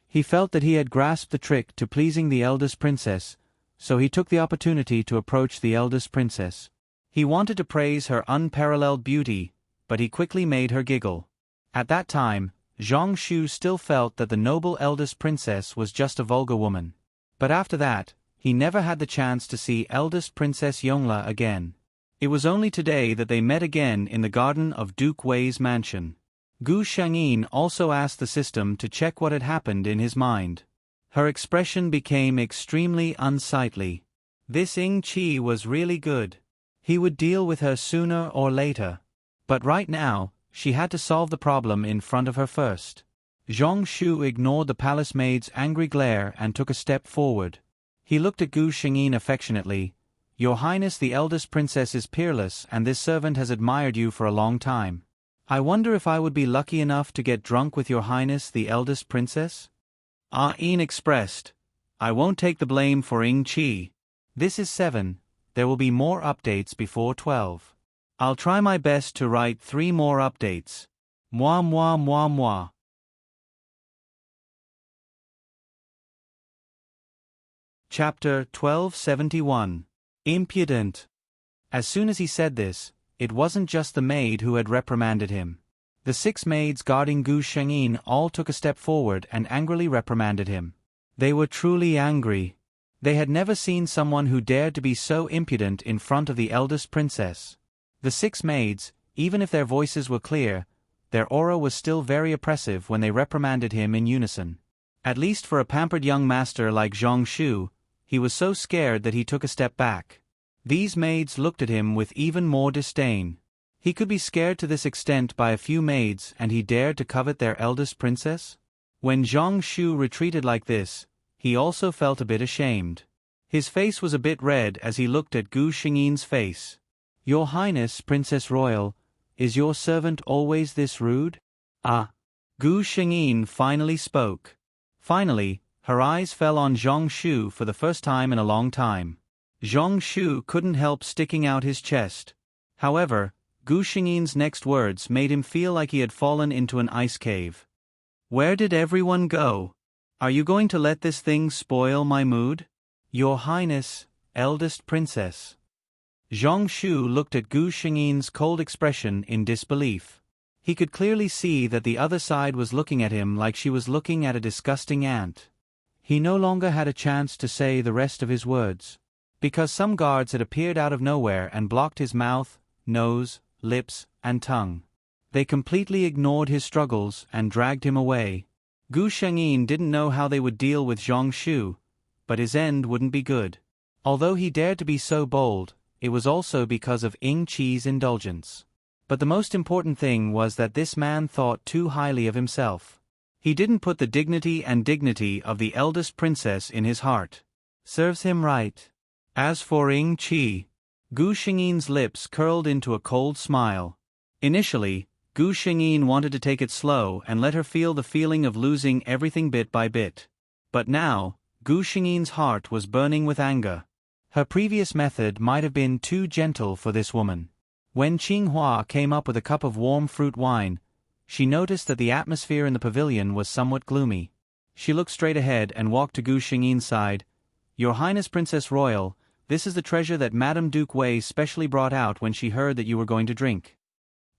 He felt that he had grasped the trick to pleasing the eldest princess, so he took the opportunity to approach the eldest princess. He wanted to praise her unparalleled beauty, but he quickly made her giggle. At that time, Zhang Shu still felt that the noble eldest princess was just a vulgar woman. But after that, he never had the chance to see eldest Princess Yongla again. It was only today that they met again in the garden of Duke Wei's mansion. Gu Shangyin also asked the system to check what had happened in his mind. Her expression became extremely unsightly. This Ying Qi was really good. He would deal with her sooner or later. But right now, she had to solve the problem in front of her first. Zhang Shu ignored the palace maid's angry glare and took a step forward. He looked at Gu Shangyin affectionately. "Your Highness the eldest princess is peerless and this servant has admired you for a long time. I wonder if I would be lucky enough to get drunk with your Highness the eldest princess?" Yin expressed, "I won't take the blame for Ying Qi. This is 7, there will be more updates before 12. I'll try my best to write 3 more updates. Moi moi moi moi." Chapter 1271. Impudent. As soon as he said this, it wasn't just the maid who had reprimanded him. The 6 maids guarding Gu Shangyin all took a step forward and angrily reprimanded him. They were truly angry. They had never seen someone who dared to be so impudent in front of the eldest princess. The 6 maids, even if their voices were clear, their aura was still very oppressive when they reprimanded him in unison. At least for a pampered young master like Zhang Shu, he was so scared that he took a step back. These maids looked at him with even more disdain. He could be scared to this extent by a few maids and he dared to covet their eldest princess? When Zhang Shu retreated like this, he also felt a bit ashamed. His face was a bit red as he looked at Gu Shangyin's face. "Your Highness, Princess Royal, is your servant always this rude?" Gu Shangyin finally spoke. Finally, her eyes fell on Zhang Shu for the first time in a long time. Zhang Shu couldn't help sticking out his chest. However, Gu Shangyin's next words made him feel like he had fallen into an ice cave. "Where did everyone go? Are you going to let this thing spoil my mood?" "Your Highness, eldest princess." Zhang Shu looked at Gu Shangyin's cold expression in disbelief. He could clearly see that the other side was looking at him like she was looking at a disgusting ant. He no longer had a chance to say the rest of his words. Because some guards had appeared out of nowhere and blocked his mouth, nose, lips, and tongue. They completely ignored his struggles and dragged him away. Gu Shangyin didn't know how they would deal with Zhang Shu, but his end wouldn't be good. Although he dared to be so bold, it was also because of Ying Qi's indulgence. But the most important thing was that this man thought too highly of himself. He didn't put the dignity of the eldest princess in his heart. Serves him right. As for Ying Qi, Gu Shangyin's lips curled into a cold smile. Initially, Gu Shangyin wanted to take it slow and let her feel the feeling of losing everything bit by bit. But now, Gu Shangyin's heart was burning with anger. Her previous method might have been too gentle for this woman. When Qinghua came up with a cup of warm fruit wine, she noticed that the atmosphere in the pavilion was somewhat gloomy. She looked straight ahead and walked to Gu Shangyin's side. "Your Highness Princess Royal, this is the treasure that Madame Duke Wei specially brought out when she heard that you were going to drink."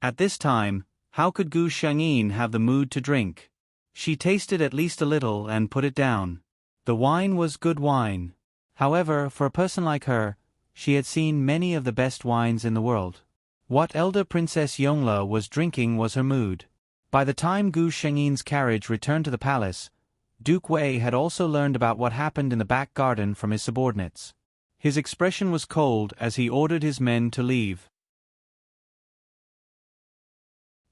At this time, how could Gu Shangyin have the mood to drink? She tasted at least a little and put it down. The wine was good wine. However, for a person like her, she had seen many of the best wines in the world. What elder Princess Yongla was drinking was her mood. By the time Gu Shangyin's carriage returned to the palace, Duke Wei had also learned about what happened in the back garden from his subordinates. His expression was cold as he ordered his men to leave.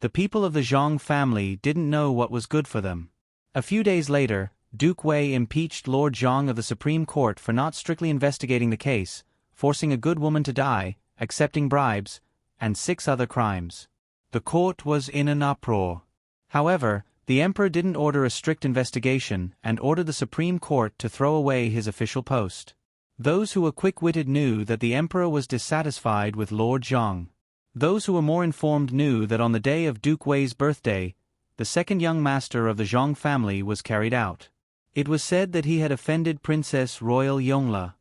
The people of the Zhang family didn't know what was good for them. A few days later, Duke Wei impeached Lord Zhang of the Supreme Court for not strictly investigating the case, forcing a good woman to die, accepting bribes, and 6 other crimes. The court was in an uproar. However, the emperor didn't order a strict investigation and ordered the Supreme Court to throw away his official post. Those who were quick-witted knew that the emperor was dissatisfied with Lord Zhang. Those who were more informed knew that on the day of Duke Wei's birthday, the second young master of the Zhang family was carried out. It was said that he had offended Princess Royal Yongle.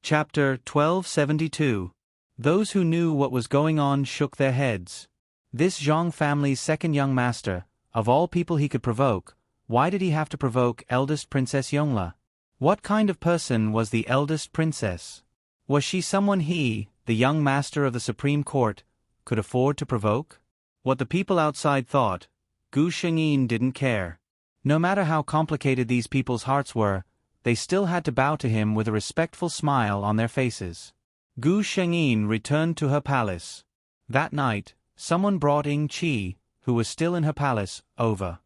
Chapter 1272. Those who knew what was going on shook their heads. This Zhang family's second young master, of all people he could provoke, why did he have to provoke eldest Princess Yongle? What kind of person was the eldest princess? Was she someone he, the young master of the Supreme Court, could afford to provoke? What the people outside thought, Gu Shengyin didn't care. No matter how complicated these people's hearts were, they still had to bow to him with a respectful smile on their faces. Gu Shengyin returned to her palace. That night, someone brought Ying Qi, who was still in her palace, over.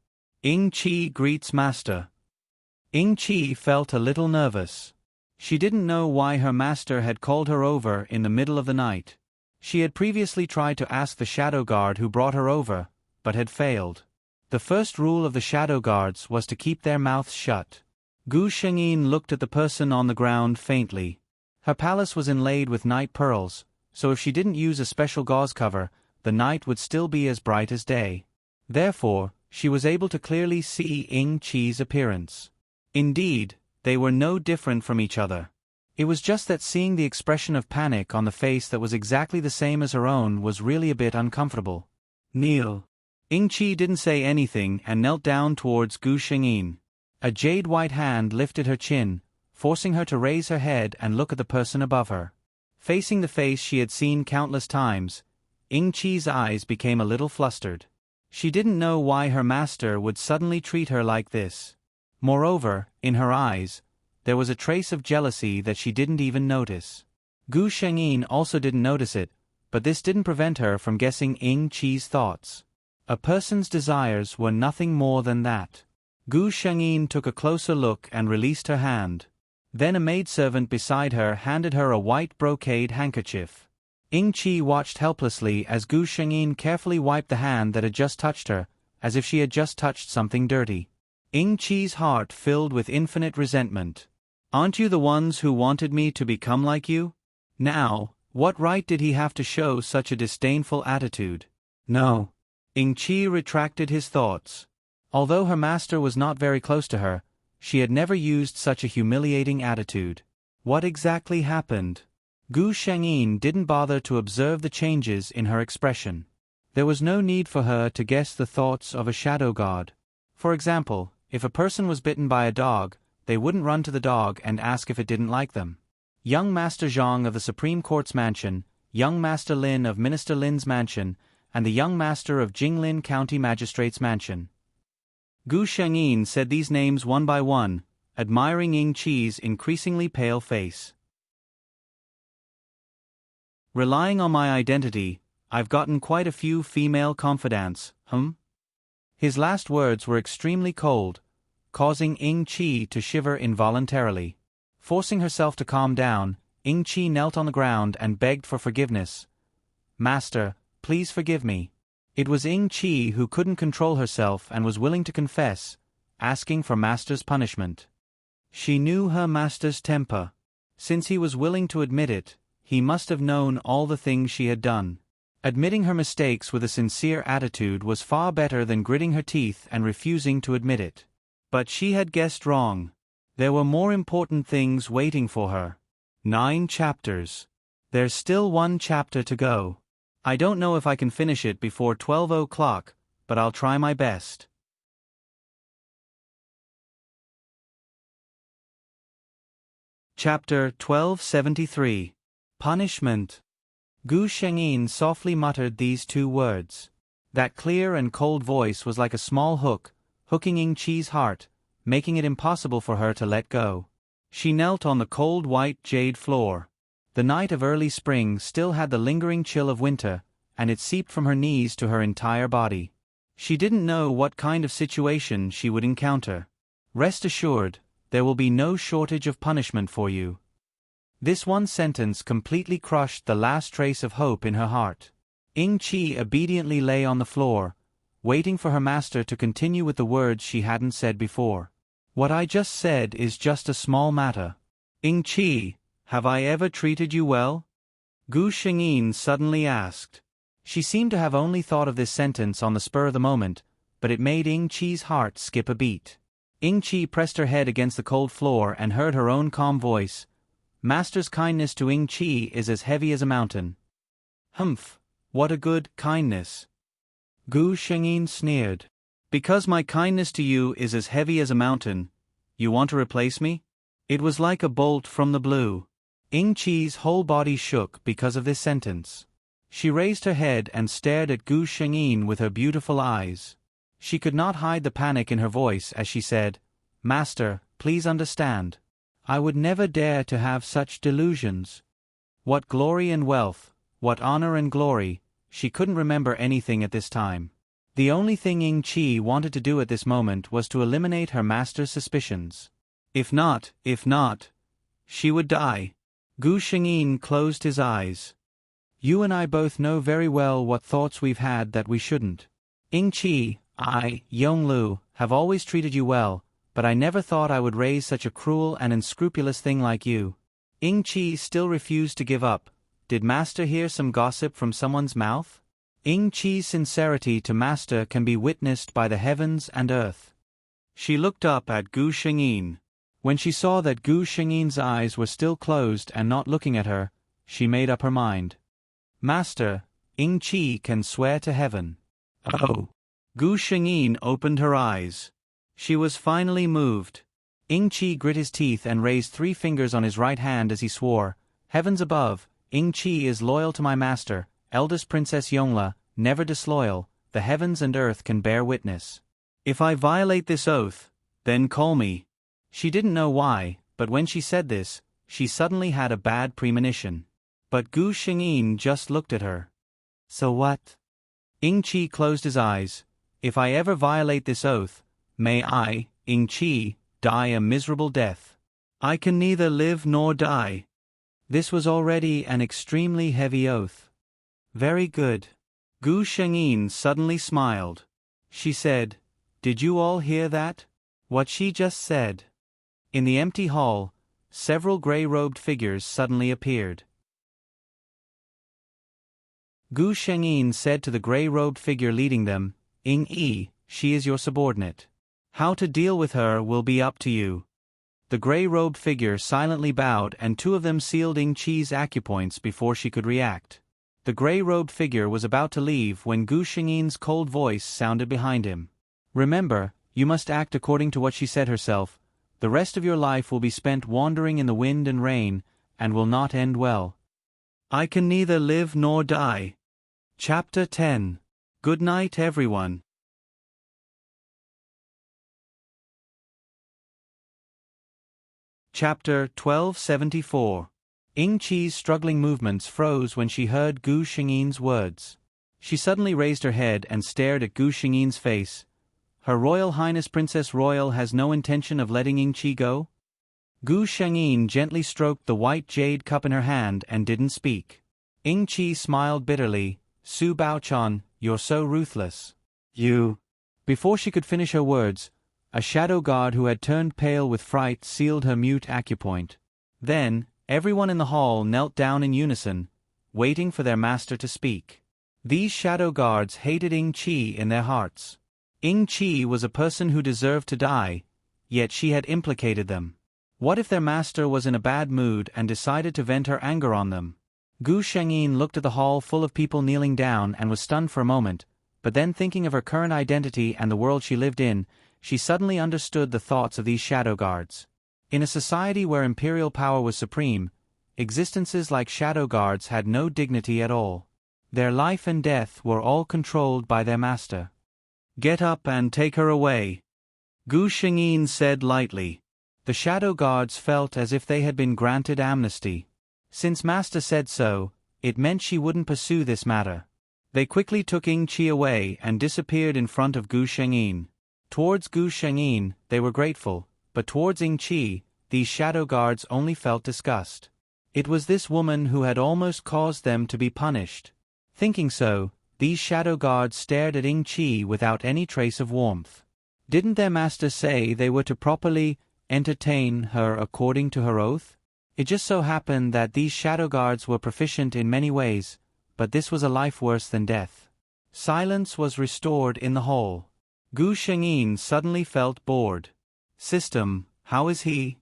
Ying Qi greets master. Ying Qi felt a little nervous. She didn't know why her master had called her over in the middle of the night. She had previously tried to ask the shadow guard who brought her over, but had failed. The first rule of the shadow guards was to keep their mouths shut. Gu Shengyin looked at the person on the ground faintly. Her palace was inlaid with night pearls, so if she didn't use a special gauze cover, the night would still be as bright as day. Therefore, she was able to clearly see Ying Qi's appearance. Indeed, they were no different from each other. It was just that seeing the expression of panic on the face that was exactly the same as her own was really a bit uncomfortable. Kneel. Ying Qi didn't say anything and knelt down towards Gu Shengyin. A jade-white hand lifted her chin, forcing her to raise her head and look at the person above her. Facing the face she had seen countless times, Ying Qi's eyes became a little flustered. She didn't know why her master would suddenly treat her like this. Moreover, in her eyes, there was a trace of jealousy that she didn't even notice. Gu Shengyin also didn't notice it, but this didn't prevent her from guessing Ying Qi's thoughts. A person's desires were nothing more than that. Gu Shengyin took a closer look and released her hand. Then a maidservant beside her handed her a white brocade handkerchief. Ying Qi watched helplessly as Gu Shengyin carefully wiped the hand that had just touched her, as if she had just touched something dirty. Ying Qi's heart filled with infinite resentment. Aren't you the ones who wanted me to become like you? Now, what right did he have to show such a disdainful attitude? No. Ying Qi retracted his thoughts. Although her master was not very close to her, she had never used such a humiliating attitude. What exactly happened? Gu Shengyin didn't bother to observe the changes in her expression. There was no need for her to guess the thoughts of a shadow god. For example, if a person was bitten by a dog, they wouldn't run to the dog and ask if it didn't like them. Young Master Zhang of the Supreme Court's mansion, young Master Lin of Minister Lin's mansion, and the young master of Jinglin County Magistrate's mansion. Gu Shengyin said these names one by one, admiring Ying Qi's increasingly pale face. Relying on my identity, I've gotten quite a few female confidants, His last words were extremely cold, causing Ying Qi to shiver involuntarily. Forcing herself to calm down, Ying Qi knelt on the ground and begged for forgiveness. Master, please forgive me. It was Ying Qi who couldn't control herself and was willing to confess, asking for master's punishment. She knew her master's temper. Since he was willing to admit it, he must have known all the things she had done. Admitting her mistakes with a sincere attitude was far better than gritting her teeth and refusing to admit it. But she had guessed wrong. There were more important things waiting for her. 9 chapters. There's still 1 chapter to go. I don't know if I can finish it before 12 o'clock, but I'll try my best. Chapter 1273. Punishment. Gu Shengyin softly muttered these 2 words. That clear and cold voice was like a small hook, hooking Ying Qi's heart, making it impossible for her to let go. She knelt on the cold white jade floor. The night of early spring still had the lingering chill of winter, and it seeped from her knees to her entire body. She didn't know what kind of situation she would encounter. Rest assured, there will be no shortage of punishment for you. This one sentence completely crushed the last trace of hope in her heart. Ying Qi obediently lay on the floor, waiting for her master to continue with the words she hadn't said before. What I just said is just a small matter. Ying Qi, have I ever treated you well? Gu Shengyin suddenly asked. She seemed to have only thought of this sentence on the spur of the moment, but it made Ying Qi's heart skip a beat. Ying Qi pressed her head against the cold floor and heard her own calm voice. Master's kindness to Ying Qi is as heavy as a mountain. Humph, what a good kindness. Gu Shengyin sneered. Because my kindness to you is as heavy as a mountain, you want to replace me? It was like a bolt from the blue. Ying Qi's whole body shook because of this sentence. She raised her head and stared at Gu Shengyin with her beautiful eyes. She could not hide the panic in her voice as she said, Master, please understand. I would never dare to have such delusions. What glory and wealth, what honor and glory, she couldn't remember anything at this time. The only thing Ying Qi wanted to do at this moment was to eliminate her master's suspicions. If not, she would die. Gu Shengyin closed his eyes. You and I both know very well what thoughts we've had that we shouldn't. Ying Qi, I, Yonglu, have always treated you well, but I never thought I would raise such a cruel and unscrupulous thing like you. Ying Qi still refused to give up. Did Master hear some gossip from someone's mouth? Ying Qi's sincerity to Master can be witnessed by the heavens and earth. She looked up at Gu Shengyin. When she saw that Gu Shengyin's eyes were still closed and not looking at her, she made up her mind. Master, Ying Qi can swear to heaven. Oh! Gu Shengyin opened her eyes. She was finally moved. Ying Qi grit his teeth and raised 3 fingers on his right hand as he swore, Heavens above, Ying Qi is loyal to my master, eldest Princess Yongla, never disloyal, the heavens and earth can bear witness. If I violate this oath, then call me. She didn't know why, but when she said this, she suddenly had a bad premonition. But Gu Shengyin just looked at her. So what? Ying Qi closed his eyes. If I ever violate this oath, may I, Ying Qi, die a miserable death. I can neither live nor die. This was already an extremely heavy oath. Very good. Gu Shengyin suddenly smiled. She said, Did you all hear that? What she just said? In the empty hall, several gray-robed figures suddenly appeared. Gu Shengyin said to the gray-robed figure leading them, Ying Yi, she is your subordinate. How to deal with her will be up to you. The gray-robed figure silently bowed and 2 of them sealed Ying Qi's acupoints before she could react. The gray-robed figure was about to leave when Gu Shengyin's cold voice sounded behind him. Remember, you must act according to what she said herself. The rest of your life will be spent wandering in the wind and rain, and will not end well. I can neither live nor die. Chapter 10. Good night, everyone. Chapter 1274. Ying Qi's struggling movements froze when she heard Gu Shengyin's words. She suddenly raised her head and stared at Gu Shengyin's face. Her Royal Highness Princess Royal has no intention of letting Ying Qi go? Gu Shengyin gently stroked the white jade cup in her hand and didn't speak. Ying Qi smiled bitterly. Su Baochan, you're so ruthless. You. Before she could finish her words, a shadow guard who had turned pale with fright sealed her mute acupoint. Then, everyone in the hall knelt down in unison, waiting for their master to speak. These shadow guards hated Ying Qi in their hearts. Ying Qi was a person who deserved to die, yet she had implicated them. What if their master was in a bad mood and decided to vent her anger on them? Gu Shengyin looked at the hall full of people kneeling down and was stunned for a moment, but then thinking of her current identity and the world she lived in, she suddenly understood the thoughts of these shadow guards. In a society where imperial power was supreme, existences like shadow guards had no dignity at all. Their life and death were all controlled by their master. "Get up and take her away," Gu Shengyin said lightly. The shadow guards felt as if they had been granted amnesty. Since master said so, it meant she wouldn't pursue this matter. They quickly took Ying Qi away and disappeared in front of Gu Shengyin. Towards Gu Shengyin, they were grateful, but towards Ying Qi, these shadow guards only felt disgust. It was this woman who had almost caused them to be punished. Thinking so, these shadow guards stared at Ying Qi without any trace of warmth. Didn't their master say they were to properly entertain her according to her oath? It just so happened that these shadow guards were proficient in many ways, but this was a life worse than death. Silence was restored in the hall. Gu Shengyin suddenly felt bored. "System, how is he?"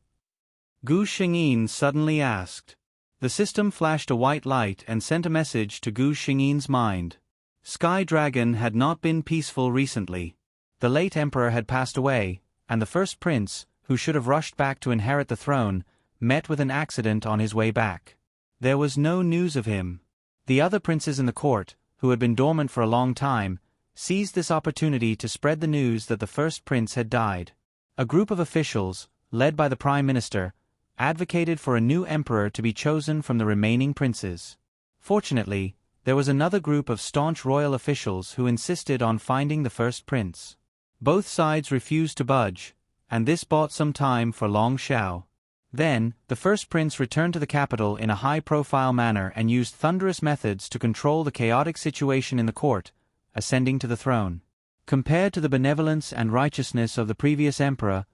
Gu Shengyin suddenly asked. The system flashed a white light and sent a message to Gu Shengyin's mind. Sky Dragon had not been peaceful recently. The late emperor had passed away, and the first prince, who should have rushed back to inherit the throne, met with an accident on his way back. There was no news of him. The other princes in the court, who had been dormant for a long time, seized this opportunity to spread the news that the first prince had died. A group of officials, led by the prime minister, advocated for a new emperor to be chosen from the remaining princes. Fortunately, there was another group of staunch royal officials who insisted on finding the first prince. Both sides refused to budge, and this bought some time for Long Shao. Then, the first prince returned to the capital in a high-profile manner and used thunderous methods to control the chaotic situation in the court, ascending to the throne. Compared to the benevolence and righteousness of the previous emperor,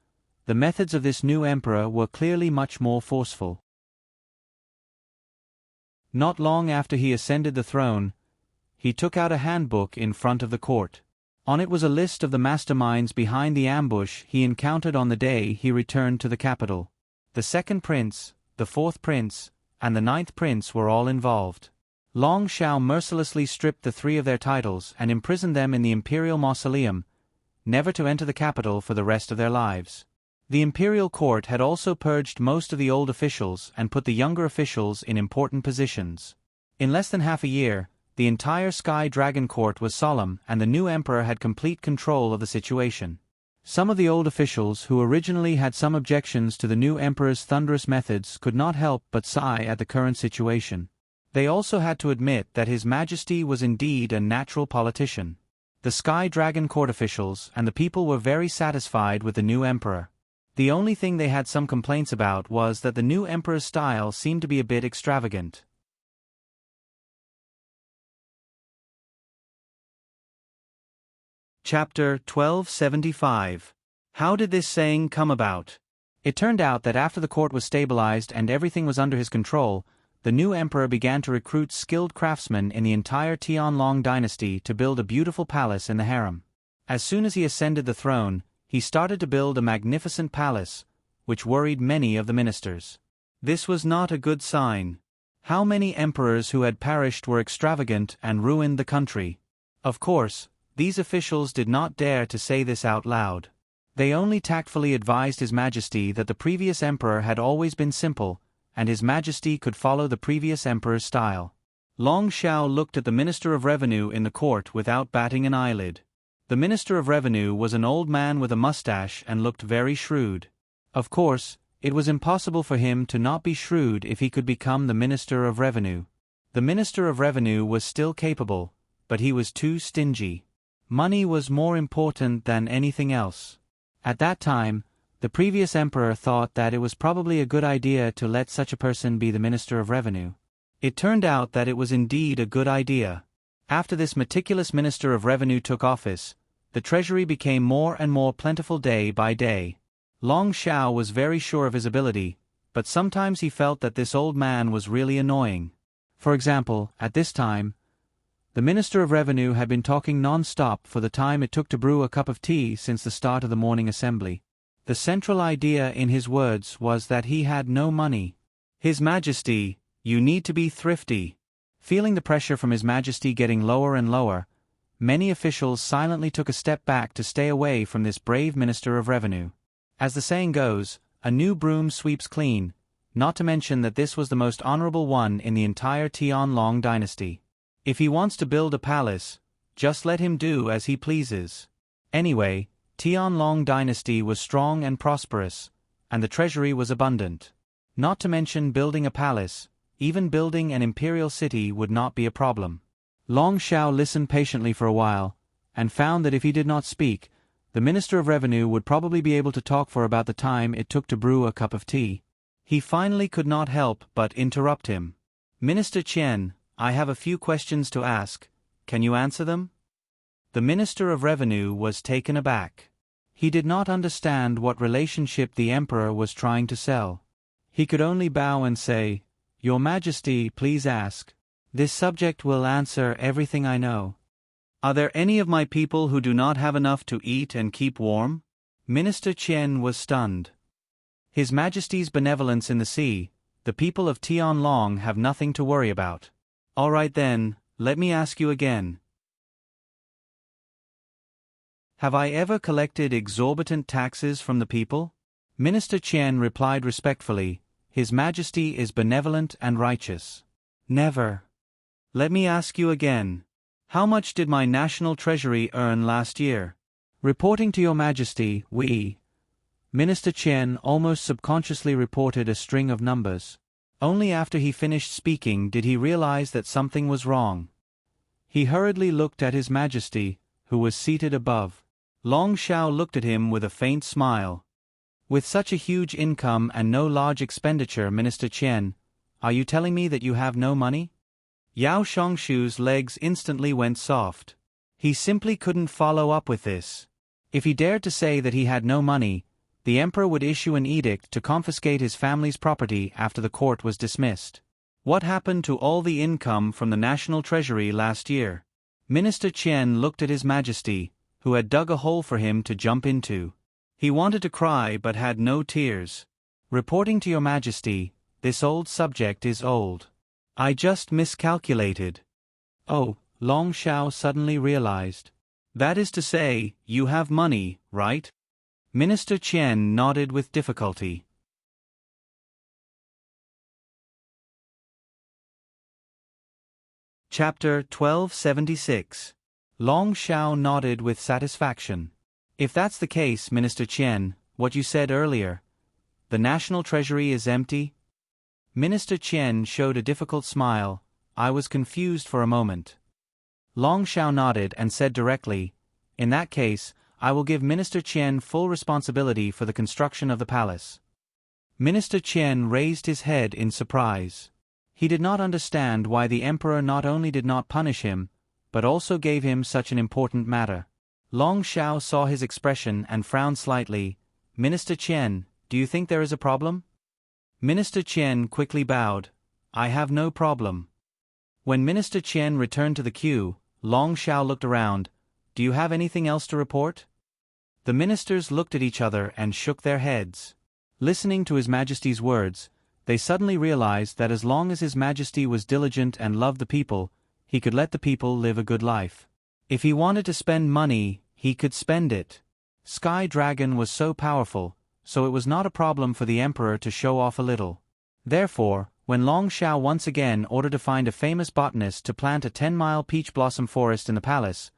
the methods of this new emperor were clearly much more forceful. Not long after he ascended the throne, he took out a handbook in front of the court. On it was a list of the masterminds behind the ambush he encountered on the day he returned to the capital. The second prince, the fourth prince, and the ninth prince were all involved. Long Shao mercilessly stripped the three of their titles and imprisoned them in the imperial mausoleum, never to enter the capital for the rest of their lives. The imperial court had also purged most of the old officials and put the younger officials in important positions. In less than half a year, the entire Sky Dragon court was solemn and the new emperor had complete control of the situation. Some of the old officials who originally had some objections to the new emperor's thunderous methods could not help but sigh at the current situation. They also had to admit that His Majesty was indeed a natural politician. The Sky Dragon court officials and the people were very satisfied with the new emperor. The only thing they had some complaints about was that the new emperor's style seemed to be a bit extravagant. Chapter 1275. How did this saying come about? It turned out that after the court was stabilized and everything was under his control, the new emperor began to recruit skilled craftsmen in the entire Tianlong dynasty to build a beautiful palace in the harem. As soon as he ascended the throne, he started to build a magnificent palace, which worried many of the ministers. This was not a good sign. How many emperors who had perished were extravagant and ruined the country? Of course, these officials did not dare to say this out loud. They only tactfully advised His Majesty that the previous emperor had always been simple, and His Majesty could follow the previous emperor's style. Long Shao looked at the Minister of Revenue in the court without batting an eyelid. The Minister of Revenue was an old man with a mustache and looked very shrewd. Of course, it was impossible for him to not be shrewd if he could become the Minister of Revenue. The Minister of Revenue was still capable, but he was too stingy. Money was more important than anything else. At that time, the previous emperor thought that it was probably a good idea to let such a person be the Minister of Revenue. It turned out that it was indeed a good idea. After this meticulous Minister of Revenue took office, the treasury became more and more plentiful day by day. Long Shao was very sure of his ability, but sometimes he felt that this old man was really annoying. For example, at this time, the Minister of Revenue had been talking non-stop for the time it took to brew a cup of tea since the start of the morning assembly. The central idea in his words was that he had no money. His Majesty, you need to be thrifty. Feeling the pressure from His Majesty getting lower and lower, many officials silently took a step back to stay away from this brave Minister of Revenue. As the saying goes, a new broom sweeps clean, not to mention that this was the most honorable one in the entire Tianlong dynasty. If he wants to build a palace, just let him do as he pleases. Anyway, Tianlong dynasty was strong and prosperous, and the treasury was abundant. Not to mention building a palace, even building an imperial city would not be a problem. Long Shao listened patiently for a while, and found that if he did not speak, the Minister of Revenue would probably be able to talk for about the time it took to brew a cup of tea. He finally could not help but interrupt him. "Minister Qian, I have a few questions to ask. Can you answer them?" The Minister of Revenue was taken aback. He did not understand what relationship the Emperor was trying to sell. He could only bow and say, "Your Majesty, please ask. This subject will answer everything I know." "Are there any of my people who do not have enough to eat and keep warm?" Minister Qian was stunned. "His Majesty's benevolence in the sea, the people of Tianlong have nothing to worry about." "All right then, let me ask you again. Have I ever collected exorbitant taxes from the people?" Minister Qian replied respectfully, "His Majesty is benevolent and righteous." "Never." "Let me ask you again. How much did my national treasury earn last year?" "Reporting to your Majesty, we..." Minister Qian almost subconsciously reported a string of numbers. Only after he finished speaking did he realize that something was wrong. He hurriedly looked at His Majesty, who was seated above. Long Shao looked at him with a faint smile. "With such a huge income and no large expenditure, Minister Qian, are you telling me that you have no money?" Yao Shongshu's legs instantly went soft. He simply couldn't follow up with this. If he dared to say that he had no money, the Emperor would issue an edict to confiscate his family's property after the court was dismissed. What happened to all the income from the national treasury last year? Minister Qian looked at His Majesty, who had dug a hole for him to jump into. He wanted to cry but had no tears. "Reporting to your Majesty, this old subject is old. I just miscalculated." "Oh," Long Shao suddenly realized. "That is to say, you have money, right?" Minister Qian nodded with difficulty. Chapter 1276. Long Shao nodded with satisfaction. "If that's the case, Minister Qian, what you said earlier, the national treasury is empty?" Minister Qian showed a difficult smile. "I was confused for a moment." Long Shao nodded and said directly, "In that case, I will give Minister Qian full responsibility for the construction of the palace." Minister Qian raised his head in surprise. He did not understand why the Emperor not only did not punish him, but also gave him such an important matter. Long Shao saw his expression and frowned slightly. "Minister Qian, do you think there is a problem?" Minister Qian quickly bowed. "I have no problem." When Minister Qian returned to the queue, Long Shao looked around. "Do you have anything else to report?" The ministers looked at each other and shook their heads. Listening to His Majesty's words, they suddenly realized that as long as His Majesty was diligent and loved the people, he could let the people live a good life. If he wanted to spend money, he could spend it. Sky Dragon was so powerful, so it was not a problem for the Emperor to show off a little. Therefore, when Long Shao once again ordered to find a famous botanist to plant a 10-mile peach blossom forest in the palace,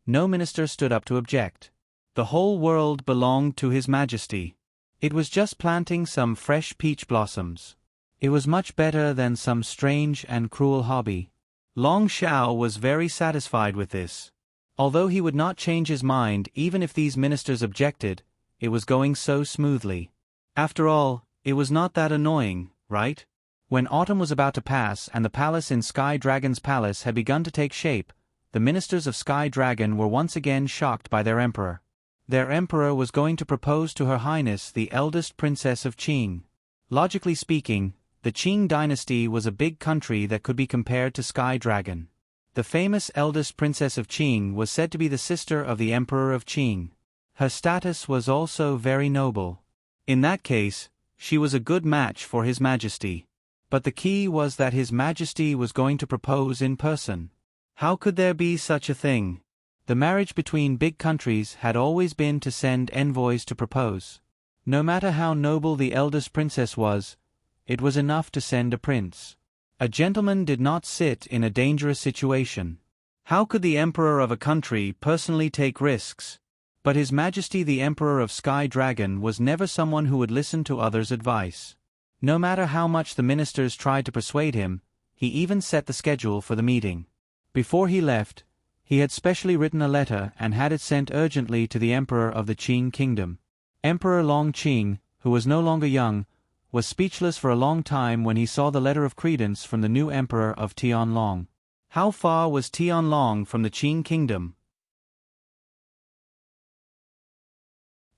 no minister stood up to object. The whole world belonged to His Majesty. It was just planting some fresh peach blossoms. It was much better than some strange and cruel hobby. Long Shao was very satisfied with this. Although he would not change his mind even if these ministers objected, it was going so smoothly. After all, it was not that annoying, right? When autumn was about to pass and the palace in Sky Dragon's palace had begun to take shape, the ministers of Sky Dragon were once again shocked by their emperor. Their emperor was going to propose to Her Highness the eldest princess of Qing. Logically speaking, the Qing dynasty was a big country that could be compared to Sky Dragon. The famous eldest princess of Qing was said to be the sister of the emperor of Qing. Her status was also very noble. In that case, she was a good match for His Majesty. But the key was that His Majesty was going to propose in person. How could there be such a thing? The marriage between big countries had always been to send envoys to propose. No matter how noble the eldest princess was, it was enough to send a prince. A gentleman did not sit in a dangerous situation. How could the emperor of a country personally take risks? But His Majesty the Emperor of Sky Dragon was never someone who would listen to others' advice. No matter how much the ministers tried to persuade him, he even set the schedule for the meeting. Before he left, he had specially written a letter and had it sent urgently to the Emperor of the Qing Kingdom. Emperor Long Qing, who was no longer young, was speechless for a long time when he saw the letter of credence from the new Emperor of Tianlong. How far was Tianlong from the Qing Kingdom?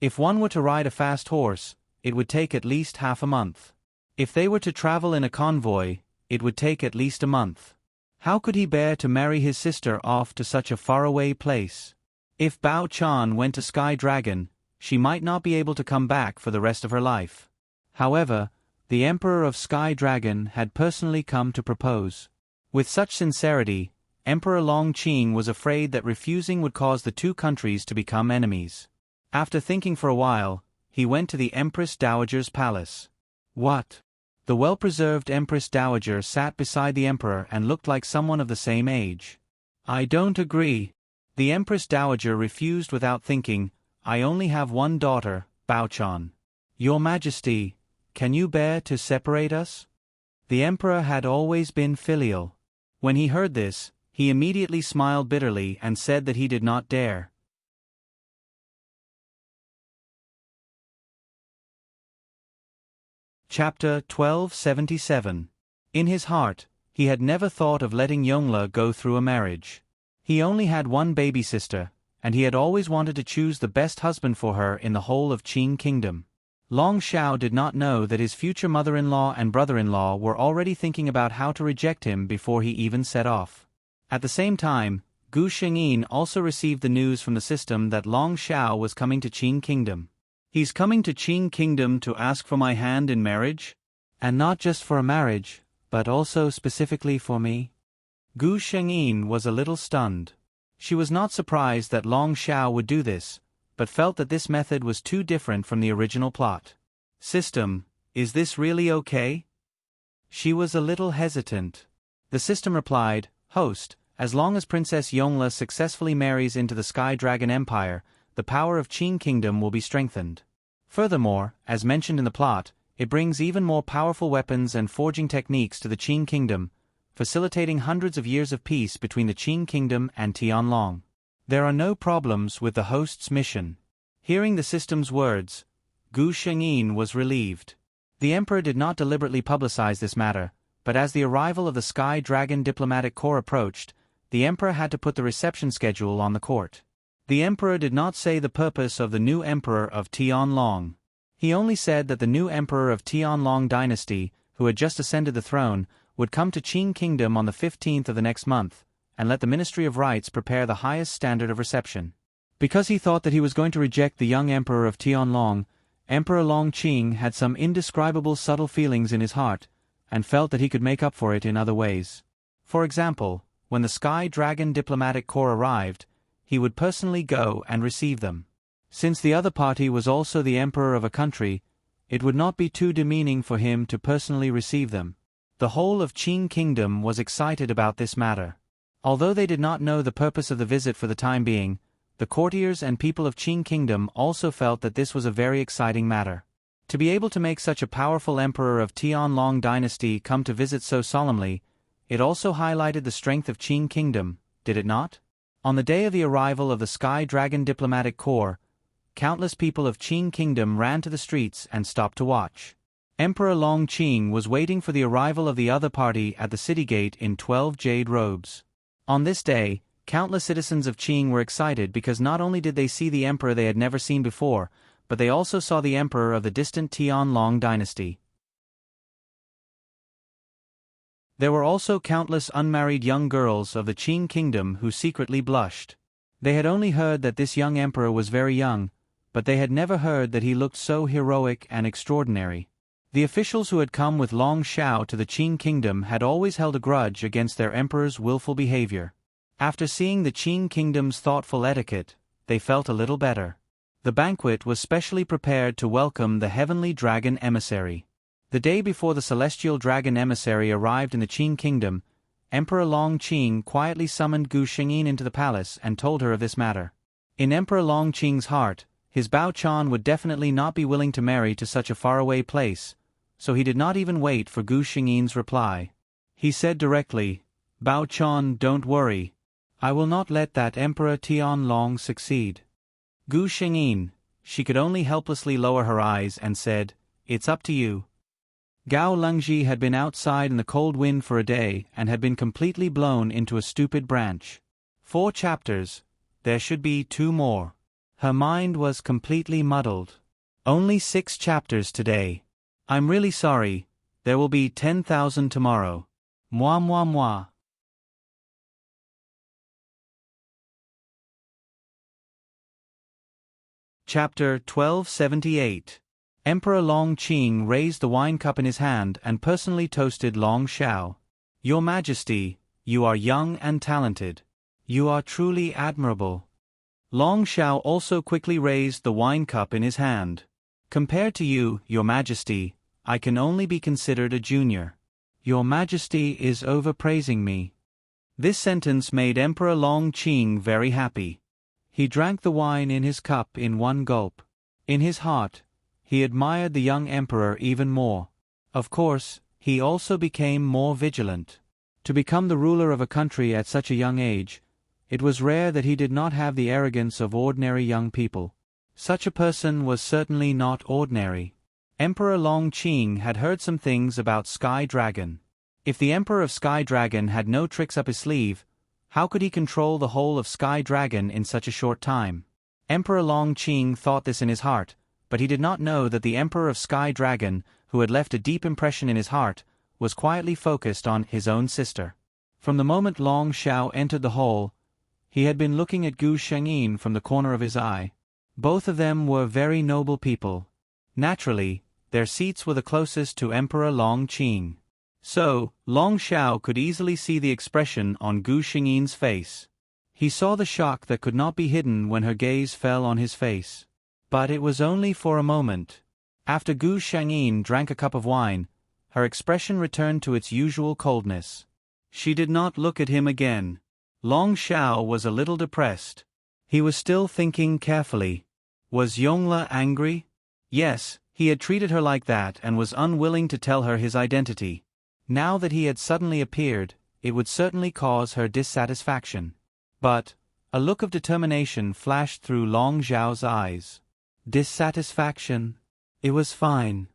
If one were to ride a fast horse, it would take at least half a month. If they were to travel in a convoy, it would take at least a month. How could he bear to marry his sister off to such a faraway place? If Bao Chan went to Sky Dragon, she might not be able to come back for the rest of her life. However, the Emperor of Sky Dragon had personally come to propose. With such sincerity, Emperor Long Qing was afraid that refusing would cause the two countries to become enemies. After thinking for a while, he went to the Empress Dowager's palace. What? The well-preserved Empress Dowager sat beside the Emperor and looked like someone of the same age. I don't agree. The Empress Dowager refused without thinking. I only have one daughter, Baochan. Your Majesty, can you bear to separate us? The Emperor had always been filial. When he heard this, he immediately smiled bitterly and said that he did not dare. Chapter 1277. In his heart, he had never thought of letting Yongle go through a marriage. He only had one baby sister, and he had always wanted to choose the best husband for her in the whole of Qing Kingdom. Long Xiao did not know that his future mother-in-law and brother-in-law were already thinking about how to reject him before he even set off. At the same time, Gu Shengyin also received the news from the system that Long Xiao was coming to Qing Kingdom. He's coming to Qing Kingdom to ask for my hand in marriage? And not just for a marriage, but also specifically for me? Gu Shengyin was a little stunned. She was not surprised that Long Xiao would do this, but felt that this method was too different from the original plot. System, is this really okay? She was a little hesitant. The system replied, Host, as long as Princess Yongle successfully marries into the Sky Dragon Empire, the power of Qing Kingdom will be strengthened. Furthermore, as mentioned in the plot, it brings even more powerful weapons and forging techniques to the Qing Kingdom, facilitating hundreds of years of peace between the Qing Kingdom and Tianlong. There are no problems with the host's mission. Hearing the system's words, Gu Shengyin was relieved. The Emperor did not deliberately publicize this matter, but as the arrival of the Sky Dragon diplomatic corps approached, the Emperor had to put the reception schedule on the court. The Emperor did not say the purpose of the new Emperor of Tianlong. He only said that the new Emperor of Tianlong dynasty, who had just ascended the throne, would come to Qing Kingdom on the 15th of the next month, and let the Ministry of Rites prepare the highest standard of reception. Because he thought that he was going to reject the young Emperor of Tianlong, Emperor Long Qing had some indescribable subtle feelings in his heart, and felt that he could make up for it in other ways. For example, when the Sky Dragon diplomatic corps arrived, he would personally go and receive them. Since the other party was also the emperor of a country, it would not be too demeaning for him to personally receive them. The whole of Qing Kingdom was excited about this matter. Although they did not know the purpose of the visit for the time being, the courtiers and people of Qing Kingdom also felt that this was a very exciting matter. To be able to make such a powerful emperor of Tianlong dynasty come to visit so solemnly, it also highlighted the strength of Qing Kingdom, did it not? On the day of the arrival of the Sky Dragon diplomatic corps, countless people of Qing Kingdom ran to the streets and stopped to watch. Emperor Long Qing was waiting for the arrival of the other party at the city gate in 12 jade robes. On this day, countless citizens of Qing were excited because not only did they see the emperor they had never seen before, but they also saw the emperor of the distant Tianlong dynasty. There were also countless unmarried young girls of the Qing Kingdom who secretly blushed. They had only heard that this young emperor was very young, but they had never heard that he looked so heroic and extraordinary. The officials who had come with Long Xiao to the Qing Kingdom had always held a grudge against their emperor's willful behavior. After seeing the Qing Kingdom's thoughtful etiquette, they felt a little better. The banquet was specially prepared to welcome the heavenly dragon emissary. The day before the celestial dragon emissary arrived in the Qing kingdom, Emperor Long Qing quietly summoned Gu Shengyin into the palace and told her of this matter. In Emperor Long Qing's heart, his Bao Chan would definitely not be willing to marry to such a faraway place, so he did not even wait for Gu Shengyin's reply. He said directly, "Bao Chan, don't worry. I will not let that Emperor Tianlong succeed." Gu Shengyin, she could only helplessly lower her eyes and said, "It's up to you." Gao Lengji had been outside in the cold wind for a day and had been completely blown into a stupid branch. 4 chapters. There should be 2 more. Her mind was completely muddled. Only 6 chapters today. I'm really sorry. There will be 10,000 tomorrow. Moi moi moi. Chapter 1278. Emperor Long Qing raised the wine cup in his hand and personally toasted Long Xiao. "Your Majesty, you are young and talented. You are truly admirable." Long Xiao also quickly raised the wine cup in his hand. "Compared to you, Your Majesty, I can only be considered a junior. Your Majesty is overpraising me." This sentence made Emperor Long Qing very happy. He drank the wine in his cup in one gulp. In his heart, he admired the young emperor even more. Of course, he also became more vigilant. To become the ruler of a country at such a young age, it was rare that he did not have the arrogance of ordinary young people. Such a person was certainly not ordinary. Emperor Long Qing had heard some things about Sky Dragon. If the Emperor of Sky Dragon had no tricks up his sleeve, how could he control the whole of Sky Dragon in such a short time? Emperor Long Qing thought this in his heart, but he did not know that the Emperor of Sky Dragon, who had left a deep impression in his heart, was quietly focused on his own sister. From the moment Long Xiao entered the hall, he had been looking at Gu Shengyin from the corner of his eye. Both of them were very noble people. Naturally, their seats were the closest to Emperor Long Qing. So, Long Xiao could easily see the expression on Gu Shengyin's face. He saw the shock that could not be hidden when her gaze fell on his face. But it was only for a moment. After Gu Shengyin drank a cup of wine, her expression returned to its usual coldness. She did not look at him again. Long Xiao was a little depressed. He was still thinking carefully. Was Yongle angry? Yes, he had treated her like that and was unwilling to tell her his identity. Now that he had suddenly appeared, it would certainly cause her dissatisfaction. But a look of determination flashed through Long Xiao's eyes. Dissatisfaction? It was fine.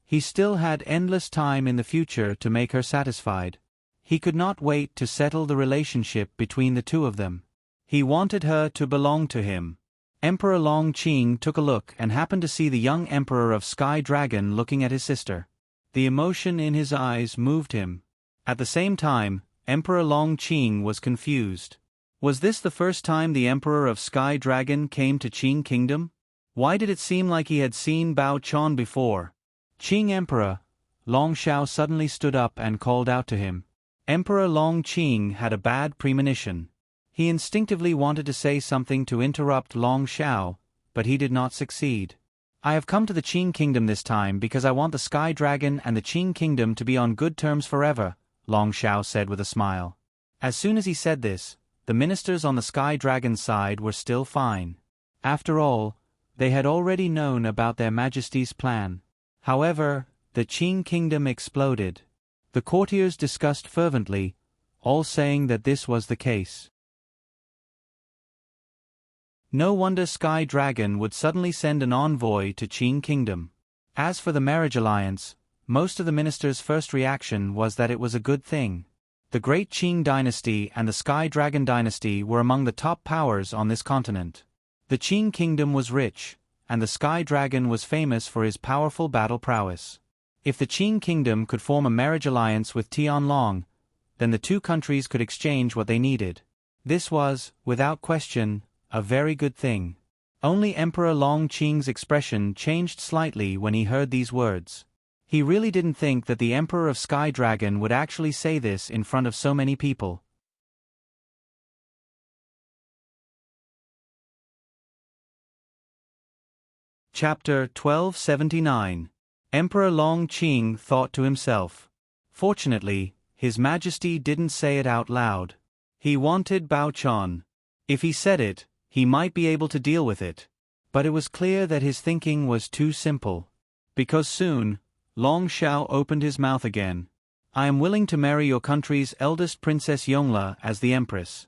He still had endless time in the future to make her satisfied. He could not wait to settle the relationship between the two of them. He wanted her to belong to him. Emperor Long Qing took a look and happened to see the young Emperor of Sky Dragon looking at his sister. The emotion in his eyes moved him. At the same time, Emperor Long Qing was confused. Was this the first time the Emperor of Sky Dragon came to Qing Kingdom? Why did it seem like he had seen Bao Chan before? "Qing Emperor!" Long Xiao suddenly stood up and called out to him. Emperor Long Qing had a bad premonition. He instinctively wanted to say something to interrupt Long Xiao, but he did not succeed. "I have come to the Qing Kingdom this time because I want the Sky Dragon and the Qing Kingdom to be on good terms forever," Long Xiao said with a smile. As soon as he said this, the ministers on the Sky Dragon's side were still fine. After all, they had already known about their Majesty's plan. However, the Qing Kingdom exploded. The courtiers discussed fervently, all saying that this was the case. No wonder Sky Dragon would suddenly send an envoy to Qing Kingdom. As for the marriage alliance, most of the ministers' first reaction was that it was a good thing. The great Qing dynasty and the Sky Dragon dynasty were among the top powers on this continent. The Qing Kingdom was rich, and the Sky Dragon was famous for his powerful battle prowess. If the Qing Kingdom could form a marriage alliance with Tianlong, then the two countries could exchange what they needed. This was, without question, a very good thing. Only Emperor Long Qing's expression changed slightly when he heard these words. He really didn't think that the Emperor of Sky Dragon would actually say this in front of so many people. Chapter 1279. Emperor Long Qing thought to himself. Fortunately, His Majesty didn't say it out loud. He wanted Bao Chan. If he said it, he might be able to deal with it. But it was clear that his thinking was too simple. Because soon, Long Shao opened his mouth again. I am willing to marry your country's eldest Princess Yongla as the Empress.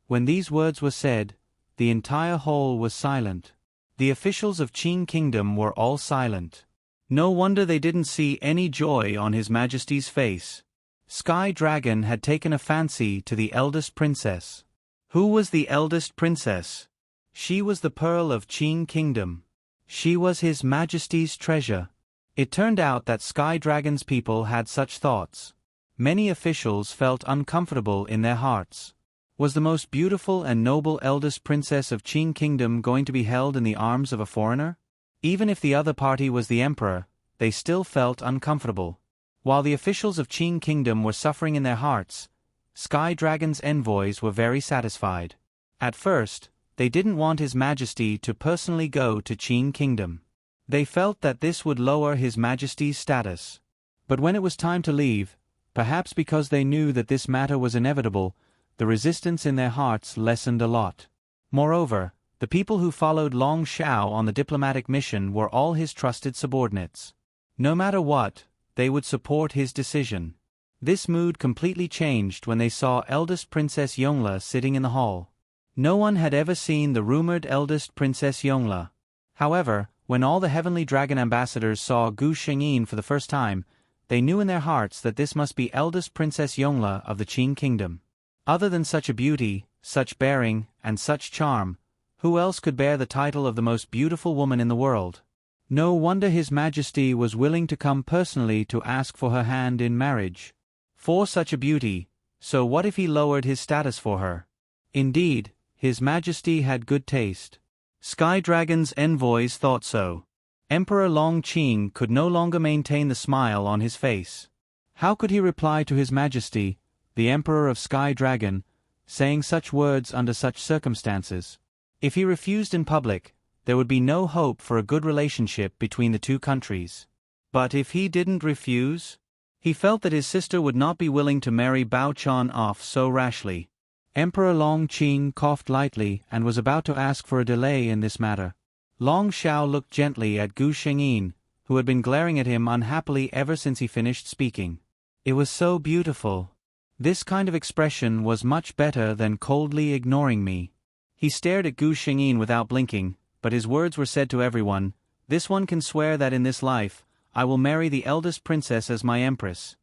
When these words were said, the entire hall was silent. The officials of Qing Kingdom were all silent. No wonder they didn't see any joy on His Majesty's face. Sky Dragon had taken a fancy to the eldest princess. Who was the eldest princess? She was the pearl of Qing Kingdom. She was His Majesty's treasure. It turned out that Sky Dragon's people had such thoughts. Many officials felt uncomfortable in their hearts. Was the most beautiful and noble eldest princess of Qing Kingdom going to be held in the arms of a foreigner? Even if the other party was the emperor, they still felt uncomfortable. While the officials of Qing Kingdom were suffering in their hearts, Sky Dragon's envoys were very satisfied. At first, they didn't want His Majesty to personally go to Qing Kingdom. They felt that this would lower His Majesty's status. But when it was time to leave, perhaps because they knew that this matter was inevitable, the resistance in their hearts lessened a lot. Moreover, the people who followed Long Shao on the diplomatic mission were all his trusted subordinates. No matter what, they would support his decision. This mood completely changed when they saw eldest Princess Yongla sitting in the hall. No one had ever seen the rumored eldest Princess Yongla. However, when all the Heavenly Dragon ambassadors saw Gu Shengyin for the first time, they knew in their hearts that this must be eldest Princess Yongla of the Qing Kingdom. Other than such a beauty, such bearing, and such charm, who else could bear the title of the most beautiful woman in the world? No wonder His Majesty was willing to come personally to ask for her hand in marriage. For such a beauty, so what if he lowered his status for her? Indeed, His Majesty had good taste. Sky Dragon's envoys thought so. Emperor Long Qing could no longer maintain the smile on his face. How could he reply to His Majesty, the Emperor of Sky Dragon, saying such words under such circumstances? If he refused in public, there would be no hope for a good relationship between the two countries. But if he didn't refuse? He felt that his sister would not be willing to marry Bao Chan off so rashly. Emperor Long Qing coughed lightly and was about to ask for a delay in this matter. Long Shao looked gently at Gu Shengyin, who had been glaring at him unhappily ever since he finished speaking. It was so beautiful. This kind of expression was much better than coldly ignoring me. He stared at Gu Shengyin without blinking, but his words were said to everyone. This one can swear that in this life, I will marry the eldest princess as my empress.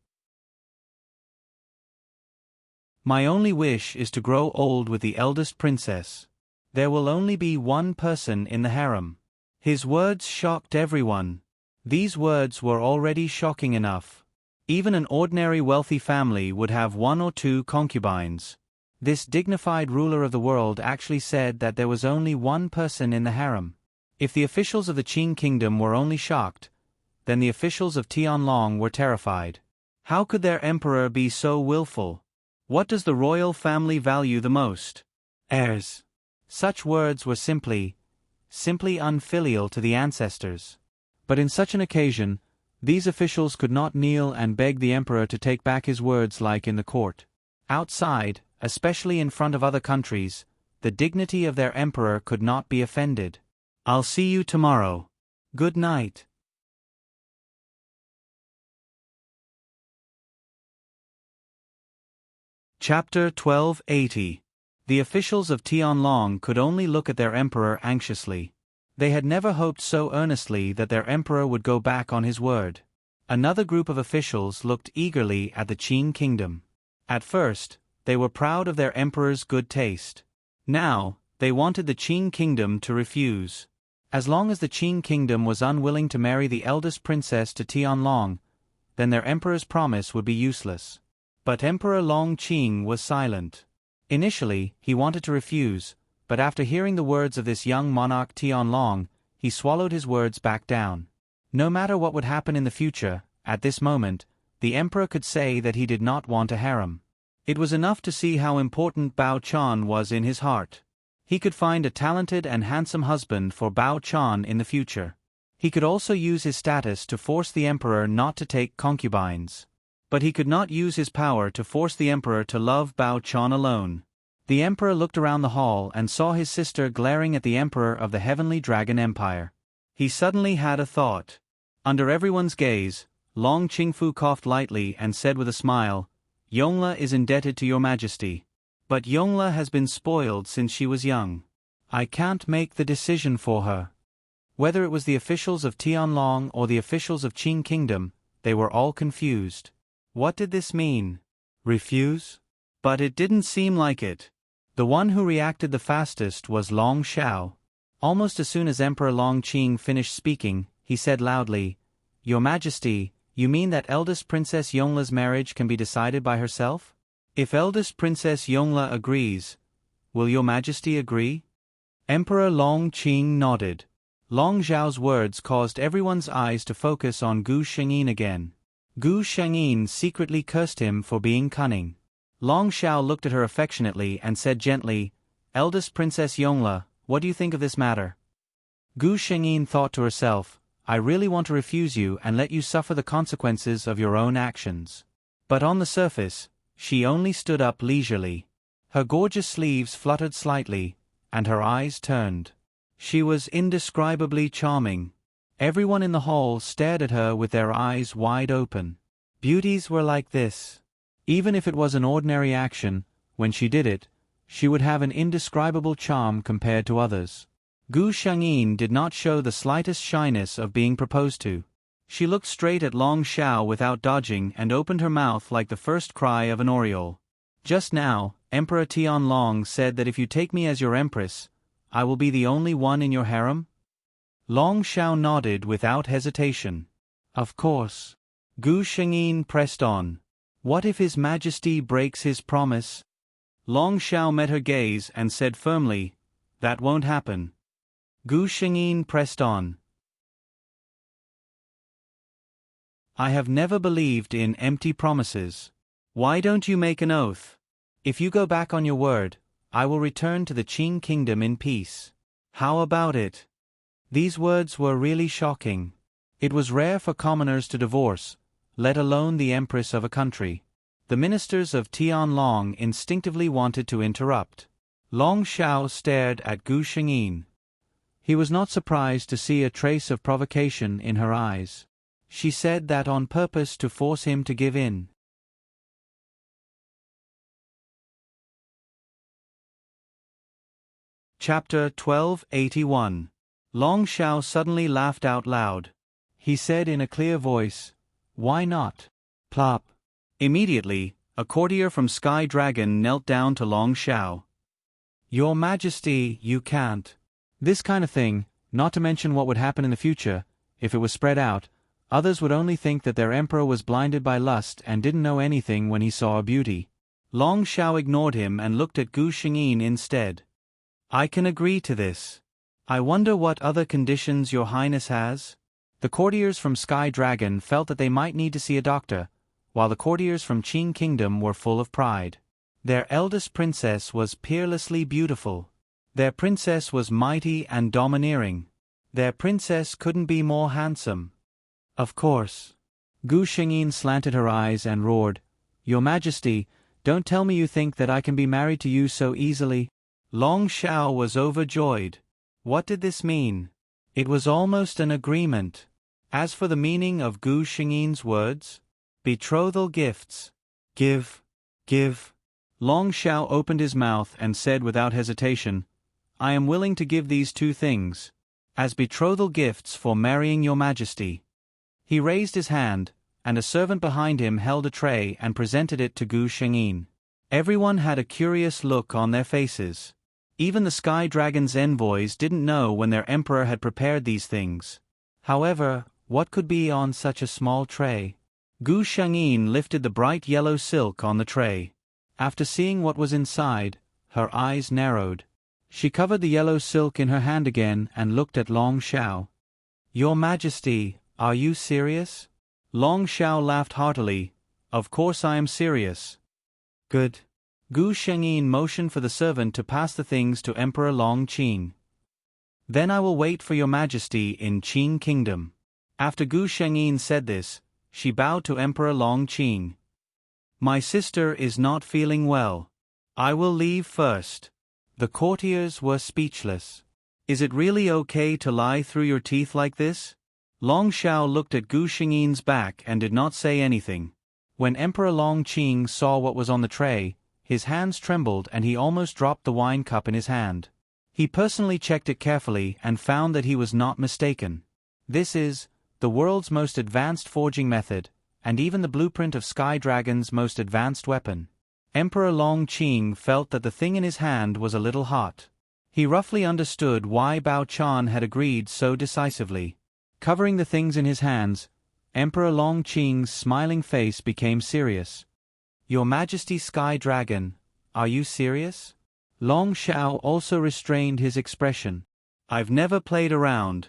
My only wish is to grow old with the eldest princess. There will only be one person in the harem. His words shocked everyone. These words were already shocking enough. Even an ordinary wealthy family would have one or two concubines. This dignified ruler of the world actually said that there was only one person in the harem. If the officials of the Qing Kingdom were only shocked, then the officials of Tianlong were terrified. How could their emperor be so willful? What does the royal family value the most? Heirs. Such words were simply unfilial to the ancestors. But in such an occasion, these officials could not kneel and beg the emperor to take back his words like in the court. Outside, especially in front of other countries, the dignity of their emperor could not be offended. I'll see you tomorrow. Good night. Chapter 1280. The officials of Tianlong could only look at their emperor anxiously. They had never hoped so earnestly that their emperor would go back on his word. Another group of officials looked eagerly at the Qing Kingdom. At first, they were proud of their emperor's good taste. Now, they wanted the Qing Kingdom to refuse. As long as the Qing Kingdom was unwilling to marry the eldest princess to Tianlong, then their emperor's promise would be useless. But Emperor Long Qing was silent. Initially, he wanted to refuse, but after hearing the words of this young monarch Tianlong, he swallowed his words back down. No matter what would happen in the future, at this moment, the emperor could say that he did not want a harem. It was enough to see how important Bao Chan was in his heart. He could find a talented and handsome husband for Bao Chan in the future. He could also use his status to force the emperor not to take concubines. But he could not use his power to force the emperor to love Bao Chan alone. The emperor looked around the hall and saw his sister glaring at the emperor of the Heavenly Dragon Empire. He suddenly had a thought. Under everyone's gaze, Long Qingfu coughed lightly and said with a smile, "Yongla is indebted to your majesty. But Yongla has been spoiled since she was young. I can't make the decision for her." Whether it was the officials of Tianlong or the officials of Qing Kingdom, they were all confused. What did this mean? Refuse? But it didn't seem like it. The one who reacted the fastest was Long Xiao. Almost as soon as Emperor Long Qing finished speaking, he said loudly, "Your Majesty, you mean that eldest Princess Yongla's marriage can be decided by herself? If eldest Princess Yongla agrees, will your Majesty agree?" Emperor Long Qing nodded. Long Zhao's words caused everyone's eyes to focus on Gu Shengyin again. Gu Shengyin secretly cursed him for being cunning. Long Xiao looked at her affectionately and said gently, "Eldest Princess Yongla, what do you think of this matter?" Gu Shengyin thought to herself, "I really want to refuse you and let you suffer the consequences of your own actions." But on the surface, she only stood up leisurely. Her gorgeous sleeves fluttered slightly, and her eyes turned. She was indescribably charming. Everyone in the hall stared at her with their eyes wide open. Beauties were like this. Even if it was an ordinary action, when she did it, she would have an indescribable charm compared to others. Gu Shengyin did not show the slightest shyness of being proposed to. She looked straight at Long Xiao without dodging and opened her mouth like the first cry of an oriole. "Just now, Emperor Tianlong said that if you take me as your empress, I will be the only one in your harem?" Long Xiao nodded without hesitation. "Of course." Gu Shengyin pressed on. "What if His Majesty breaks his promise?" Long Xiao met her gaze and said firmly, "That won't happen." Gu Shengyin pressed on. "I have never believed in empty promises. Why don't you make an oath? If you go back on your word, I will return to the Qing Kingdom in peace. How about it?" These words were really shocking. It was rare for commoners to divorce, let alone the empress of a country. The ministers of Tianlong instinctively wanted to interrupt. Long Xiao stared at Gu Shengyin. He was not surprised to see a trace of provocation in her eyes. She said that on purpose to force him to give in. Chapter 1281. Long Xiao suddenly laughed out loud. He said in a clear voice, "Why not?" Plop. Immediately, a courtier from Sky Dragon knelt down to Long Xiao. "Your Majesty, you can't." This kind of thing, not to mention what would happen in the future, if it was spread out, others would only think that their emperor was blinded by lust and didn't know anything when he saw a beauty. Long Xiao ignored him and looked at Gu Shengyin instead. "I can agree to this. I wonder what other conditions your highness has?" The courtiers from Sky Dragon felt that they might need to see a doctor, while the courtiers from Qing Kingdom were full of pride. Their eldest princess was peerlessly beautiful. Their princess was mighty and domineering. Their princess couldn't be more handsome. Of course. Gu Shengyin slanted her eyes and roared, "Your Majesty, don't tell me you think that I can be married to you so easily." Long Xiao was overjoyed. What did this mean? It was almost an agreement. As for the meaning of Gu Shengyin's words, betrothal gifts. Give. Long Xiao opened his mouth and said without hesitation, "I am willing to give these two things, as betrothal gifts for marrying your Majesty." He raised his hand, and a servant behind him held a tray and presented it to Gu Shengyin. Everyone had a curious look on their faces. Even the Sky Dragon's envoys didn't know when their emperor had prepared these things. However, what could be on such a small tray? Gu Shengyin lifted the bright yellow silk on the tray. After seeing what was inside, her eyes narrowed. She covered the yellow silk in her hand again and looked at Long Xiao. "Your Majesty, are you serious?" Long Xiao laughed heartily. "Of course I am serious." "Good." Gu Shengyin motioned for the servant to pass the things to Emperor Long Qing. Then I will wait for your majesty in Qing Kingdom. After Gu Shengyin said this, she bowed to Emperor Long Qing. My sister is not feeling well. I will leave first. The courtiers were speechless. Is it really okay to lie through your teeth like this? Long Xiao looked at Gu Shengyin's back and did not say anything. When Emperor Long Qing saw what was on the tray, his hands trembled and he almost dropped the wine cup in his hand. He personally checked it carefully and found that he was not mistaken. This is the world's most advanced forging method, and even the blueprint of Sky Dragon's most advanced weapon. Emperor Long Qing felt that the thing in his hand was a little hot. He roughly understood why Bao Chan had agreed so decisively. Covering the things in his hands, Emperor Long Qing's smiling face became serious. Your Majesty Sky Dragon, are you serious? Long Xiao also restrained his expression. I've never played around.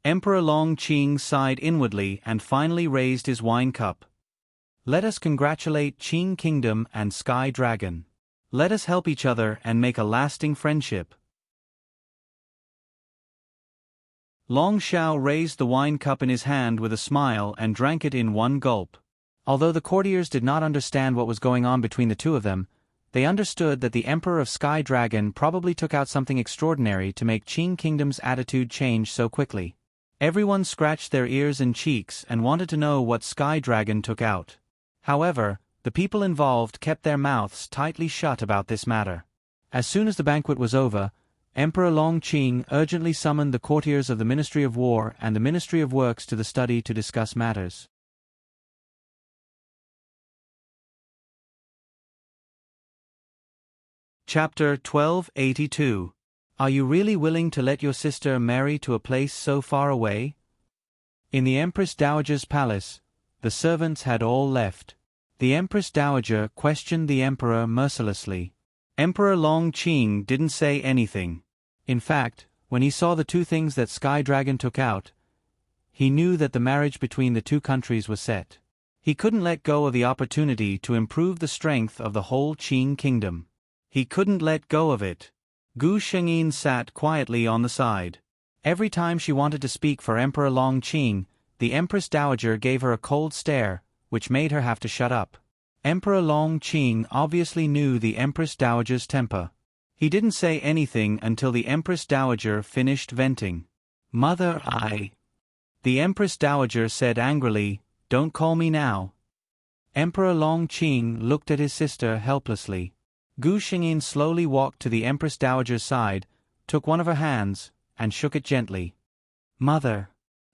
Emperor Long Qing sighed inwardly and finally raised his wine cup. Let us congratulate Qing Kingdom and Sky Dragon. Let us help each other and make a lasting friendship. Long Xiao raised the wine cup in his hand with a smile and drank it in one gulp. Although the courtiers did not understand what was going on between the two of them, they understood that the Emperor of Sky Dragon probably took out something extraordinary to make Qing Kingdom's attitude change so quickly. Everyone scratched their ears and cheeks and wanted to know what Sky Dragon took out. However, the people involved kept their mouths tightly shut about this matter. As soon as the banquet was over, Emperor Long Qing urgently summoned the courtiers of the Ministry of War and the Ministry of Works to the study to discuss matters. Chapter 1282. Are you really willing to let your sister marry to a place so far away? In the Empress Dowager's palace, the servants had all left. The Empress Dowager questioned the Emperor mercilessly. Emperor Long Qing didn't say anything. In fact, when he saw the two things that Sky Dragon took out, he knew that the marriage between the two countries was set. He couldn't let go of the opportunity to improve the strength of the whole Qing Kingdom. He couldn't let go of it. Gu Shengyin sat quietly on the side. Every time she wanted to speak for Emperor Long Qing, the Empress Dowager gave her a cold stare, which made her have to shut up. Emperor Long Qing obviously knew the Empress Dowager's temper. He didn't say anything until the Empress Dowager finished venting. Mother, The Empress Dowager said angrily, don't call me now. Emperor Long Qing looked at his sister helplessly. Gu Shengyin slowly walked to the Empress Dowager's side, took one of her hands, and shook it gently. Mother.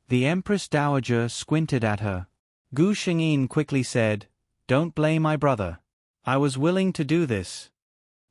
The Empress Dowager squinted at her. Gu Shengyin quickly said, don't blame my brother. I was willing to do this.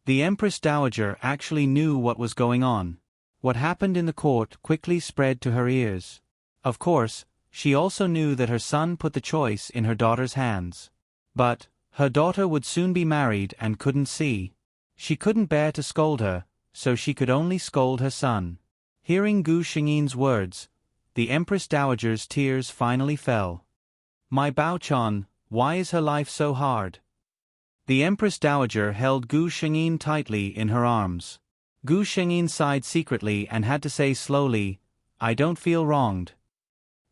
The Empress Dowager actually knew what was going on. What happened in the court quickly spread to her ears. Of course, she also knew that her son put the choice in her daughter's hands. But her daughter would soon be married and couldn't see. She couldn't bear to scold her, so she could only scold her son. Hearing Gu Shengyin's words, the Empress Dowager's tears finally fell. My Bao Chan, why is her life so hard? The Empress Dowager held Gu Shengyin tightly in her arms. Gu Shengyin sighed secretly and had to say slowly, I don't feel wronged.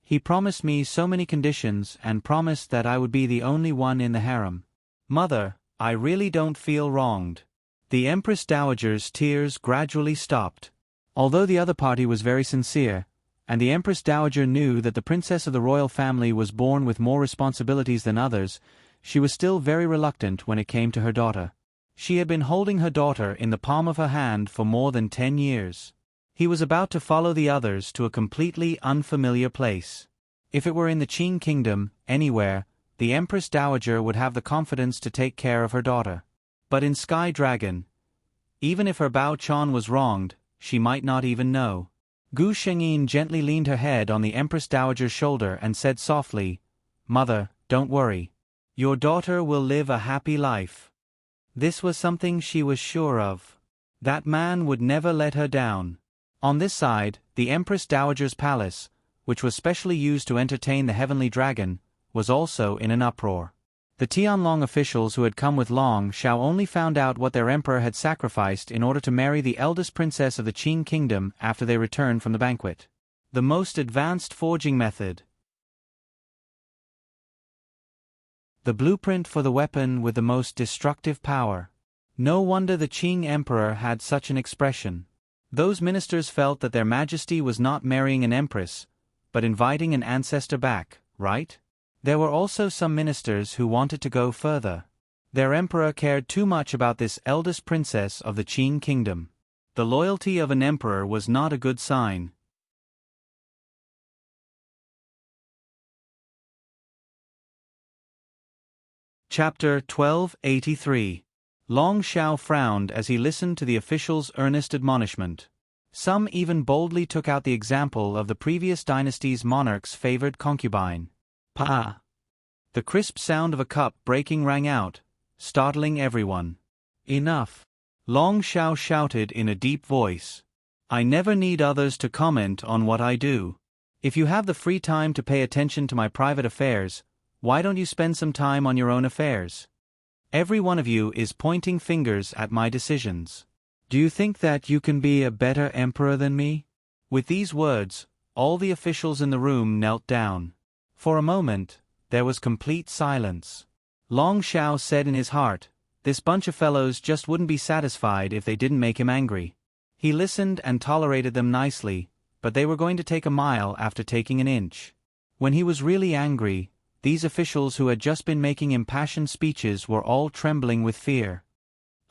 He promised me so many conditions and promised that I would be the only one in the harem. Mother, I really don't feel wronged. The Empress Dowager's tears gradually stopped. Although the other party was very sincere, and the Empress Dowager knew that the princess of the royal family was born with more responsibilities than others, she was still very reluctant when it came to her daughter. She had been holding her daughter in the palm of her hand for more than 10 years. He was about to follow the others to a completely unfamiliar place. If it were in the Qing Kingdom, anywhere, the Empress Dowager would have the confidence to take care of her daughter. But in Sky Dragon, even if her Bao Chan was wronged, she might not even know. Gu Shengyin gently leaned her head on the Empress Dowager's shoulder and said softly, Mother, don't worry. Your daughter will live a happy life. This was something she was sure of. That man would never let her down. On this side, the Empress Dowager's palace, which was specially used to entertain the heavenly dragon, was also in an uproar. The Tianlong officials who had come with Long Xiao only found out what their emperor had sacrificed in order to marry the eldest princess of the Qing kingdom after they returned from the banquet. The most advanced forging method. The blueprint for the weapon with the most destructive power. No wonder the Qing emperor had such an expression. Those ministers felt that their majesty was not marrying an empress, but inviting an ancestor back, right? There were also some ministers who wanted to go further. Their emperor cared too much about this eldest princess of the Qing kingdom. The loyalty of an emperor was not a good sign. Chapter 1283. Long Xiao frowned as he listened to the official's earnest admonishment. Some even boldly took out the example of the previous dynasty's monarch's favored concubine. Pa! The crisp sound of a cup breaking rang out, startling everyone. Enough! Long Xiao shouted in a deep voice. I never need others to comment on what I do. If you have the free time to pay attention to my private affairs, why don't you spend some time on your own affairs? Every one of you is pointing fingers at my decisions. Do you think that you can be a better emperor than me? With these words, all the officials in the room knelt down. For a moment, there was complete silence. Long Xiao said in his heart, this bunch of fellows just wouldn't be satisfied if they didn't make him angry. He listened and tolerated them nicely, but they were going to take a mile after taking an inch. When he was really angry, these officials who had just been making impassioned speeches were all trembling with fear.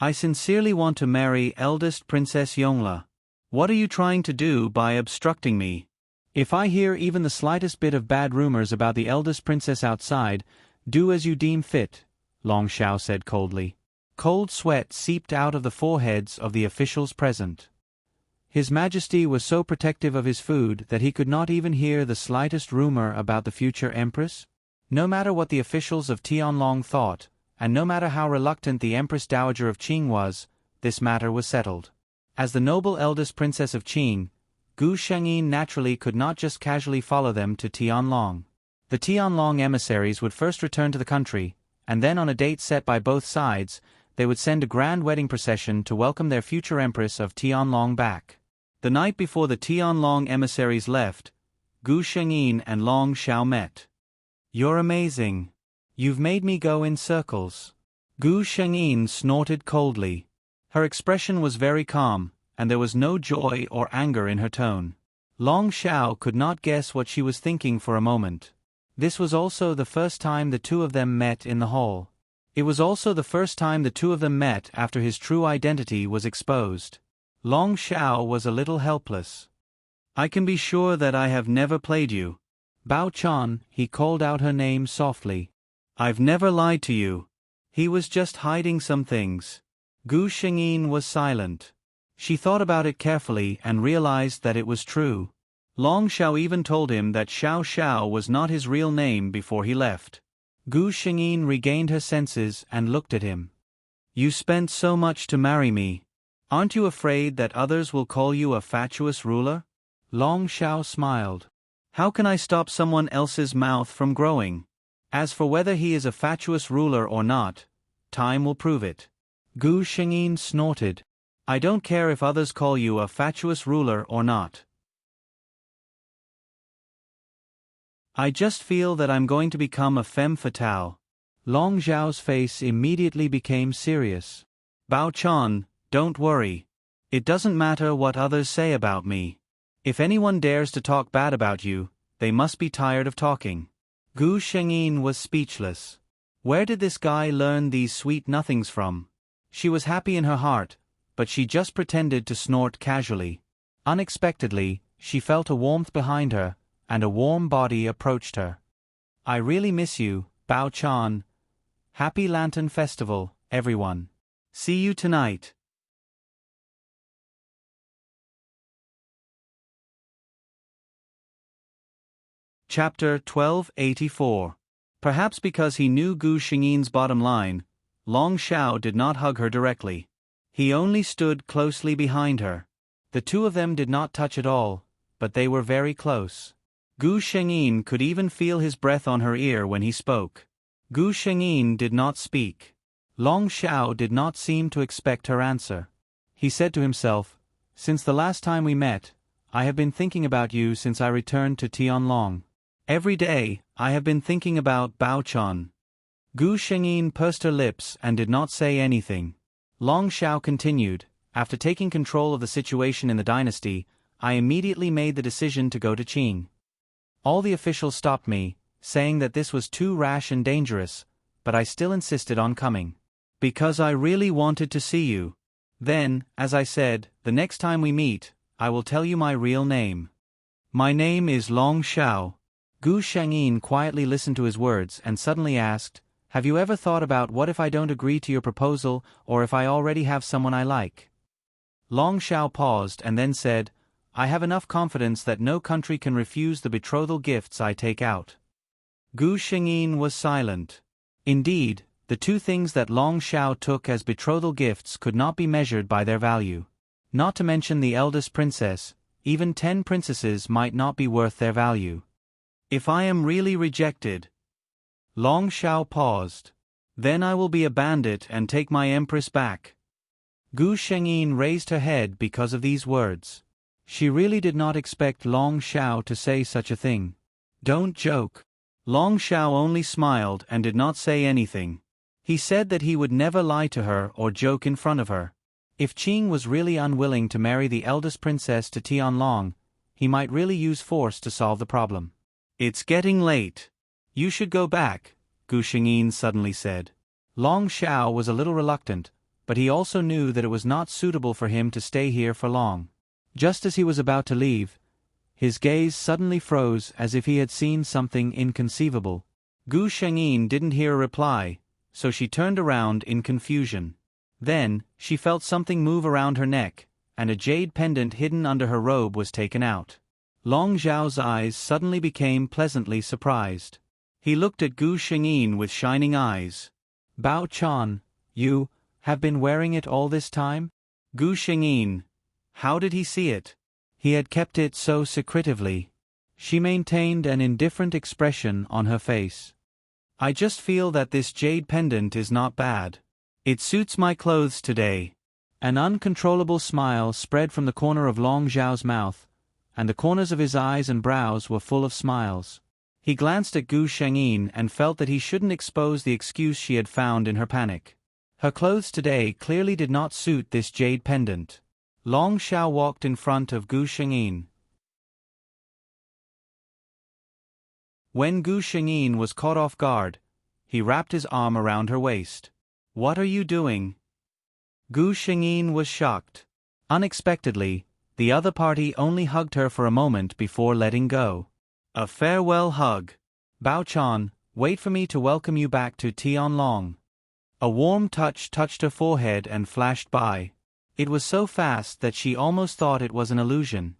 I sincerely want to marry eldest Princess Yongla. What are you trying to do by obstructing me? If I hear even the slightest bit of bad rumors about the eldest princess outside, do as you deem fit, Long Xiao said coldly. Cold sweat seeped out of the foreheads of the officials present. His Majesty was so protective of his food that he could not even hear the slightest rumor about the future empress. No matter what the officials of Tianlong thought, and no matter how reluctant the Empress Dowager of Qing was, this matter was settled. As the noble eldest princess of Qing, Gu Shengyin naturally could not just casually follow them to Tianlong. The Tianlong emissaries would first return to the country, and then on a date set by both sides, they would send a grand wedding procession to welcome their future empress of Tianlong back. The night before the Tianlong emissaries left, Gu Shengyin and Long Xiao met. You're amazing. You've made me go in circles. Gu Shengyin snorted coldly. Her expression was very calm, and there was no joy or anger in her tone. Long Xiao could not guess what she was thinking for a moment. This was also the first time the two of them met in the hall. It was also the first time the two of them met after his true identity was exposed. Long Xiao was a little helpless. I can be sure that I have never played you. Bao Chan, he called out her name softly. I've never lied to you. He was just hiding some things. Gu Shengyin was silent. She thought about it carefully and realized that it was true. Long Xiao even told him that Xiao Xiao was not his real name before he left. Gu Shengyin regained her senses and looked at him. You spent so much to marry me. Aren't you afraid that others will call you a fatuous ruler? Long Xiao smiled. How can I stop someone else's mouth from growing? As for whether he is a fatuous ruler or not, time will prove it. Gu Shengyin snorted. I don't care if others call you a fatuous ruler or not. I just feel that I'm going to become a femme fatale. Long Xiao's face immediately became serious. Bao Chan, don't worry. It doesn't matter what others say about me. If anyone dares to talk bad about you, they must be tired of talking. Gu Shengyin was speechless. Where did this guy learn these sweet nothings from? She was happy in her heart, but she just pretended to snort casually. Unexpectedly, she felt a warmth behind her, and a warm body approached her. I really miss you, Bao Chan. Happy Lantern Festival, everyone. See you tonight. Chapter 1284. Perhaps because he knew Gu Shengyin's bottom line, Long Xiao did not hug her directly. He only stood closely behind her. The two of them did not touch at all, but they were very close. Gu Shengyin could even feel his breath on her ear when he spoke. Gu Shengyin did not speak. Long Xiao did not seem to expect her answer. He said to himself, "Since the last time we met, I have been thinking about you since I returned to Tianlong. Every day, I have been thinking about Bao Chun." Gu Shengyin pursed her lips and did not say anything. Long Xiao continued, "After taking control of the situation in the dynasty, I immediately made the decision to go to Qing. All the officials stopped me, saying that this was too rash and dangerous, but I still insisted on coming. Because I really wanted to see you. Then, as I said, the next time we meet, I will tell you my real name. My name is Long Xiao." Gu Shengyin quietly listened to his words and suddenly asked, "Have you ever thought about what if I don't agree to your proposal, or if I already have someone I like?" Long Xiao paused and then said, "I have enough confidence that no country can refuse the betrothal gifts I take out." Gu Shengyin was silent. Indeed, the two things that Long Xiao took as betrothal gifts could not be measured by their value. Not to mention the eldest princess, even 10 princesses might not be worth their value. "If I am really rejected..." Long Xiao paused. "Then I will be a bandit and take my empress back." Gu Shengyin raised her head because of these words. She really did not expect Long Xiao to say such a thing. "Don't joke." Long Xiao only smiled and did not say anything. He said that he would never lie to her or joke in front of her. If Qing was really unwilling to marry the eldest princess to Tianlong, he might really use force to solve the problem. "It's getting late. You should go back," Gu Shengyin suddenly said. Long Xiao was a little reluctant, but he also knew that it was not suitable for him to stay here for long. Just as he was about to leave, his gaze suddenly froze as if he had seen something inconceivable. Gu Shengyin didn't hear a reply, so she turned around in confusion. Then, she felt something move around her neck, and a jade pendant hidden under her robe was taken out. Long Xiao's eyes suddenly became pleasantly surprised. He looked at Gu Shengyin with shining eyes. "Bao Chun, you have been wearing it all this time?" Gu Shengyin. How did he see it? He had kept it so secretively. She maintained an indifferent expression on her face. "I just feel that this jade pendant is not bad. It suits my clothes today." An uncontrollable smile spread from the corner of Long Xiao's mouth, and the corners of his eyes and brows were full of smiles. He glanced at Gu Shengyin and felt that he shouldn't expose the excuse she had found in her panic. Her clothes today clearly did not suit this jade pendant. Long Xiao walked in front of Gu Shengyin. When Gu Shengyin was caught off guard, he wrapped his arm around her waist. "What are you doing?" Gu Shengyin was shocked. Unexpectedly, the other party only hugged her for a moment before letting go. A farewell hug. "Bao Chun, wait for me to welcome you back to Tianlong." A warm touch touched her forehead and flashed by. It was so fast that she almost thought it was an illusion.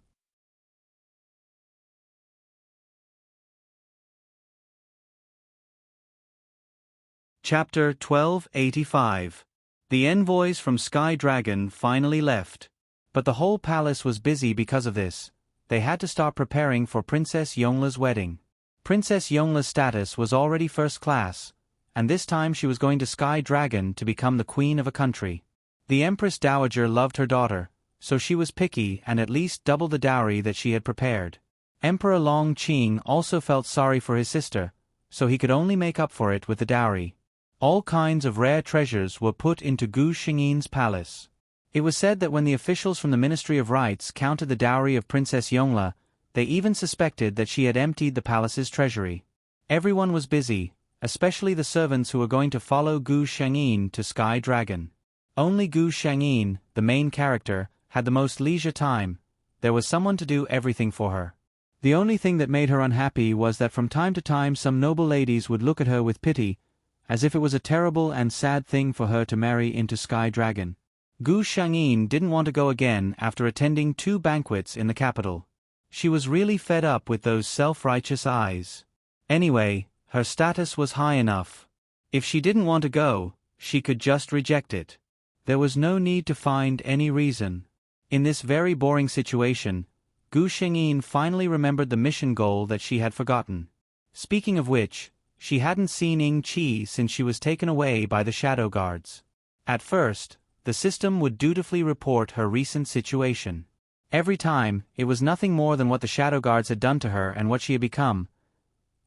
Chapter 1285. The envoys from Sky Dragon finally left. But the whole palace was busy because of this. They had to start preparing for Princess Yongla's wedding. Princess Yongla's status was already first class, and this time she was going to Sky Dragon to become the queen of a country. The Empress Dowager loved her daughter, so she was picky and at least doubled the dowry that she had prepared. Emperor Long Qing also felt sorry for his sister, so he could only make up for it with the dowry. All kinds of rare treasures were put into Gu Shengyin's palace. It was said that when the officials from the Ministry of Rites counted the dowry of Princess Yongla, they even suspected that she had emptied the palace's treasury. Everyone was busy, especially the servants who were going to follow Gu Shengyin to Sky Dragon. Only Gu Shengyin, the main character, had the most leisure time. There was someone to do everything for her. The only thing that made her unhappy was that from time to time some noble ladies would look at her with pity, as if it was a terrible and sad thing for her to marry into Sky Dragon. Gu Shengyin didn't want to go again after attending 2 banquets in the capital. She was really fed up with those self-righteous eyes. Anyway, her status was high enough. If she didn't want to go, she could just reject it. There was no need to find any reason. In this very boring situation, Gu Shengyin finally remembered the mission goal that she had forgotten. Speaking of which, She hadn't seen Ying-Chi since she was taken away by the shadow guards. At first, the system would dutifully report her recent situation. Every time, it was nothing more than what the shadow guards had done to her and what she had become.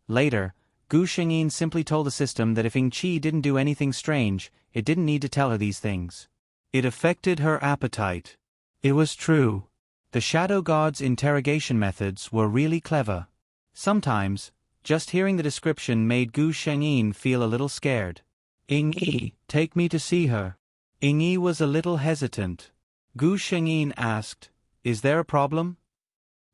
Later, Gu Shengyin simply told the system that if Ying-Chi didn't do anything strange, it didn't need to tell her these things. It affected her appetite. It was true. The shadow guards' interrogation methods were really clever. Sometimes, just hearing the description made Gu Shengyin feel a little scared. "Ying-Yi, take me to see her." Ying-Yi was a little hesitant. Gu Shengyin asked, "Is there a problem?"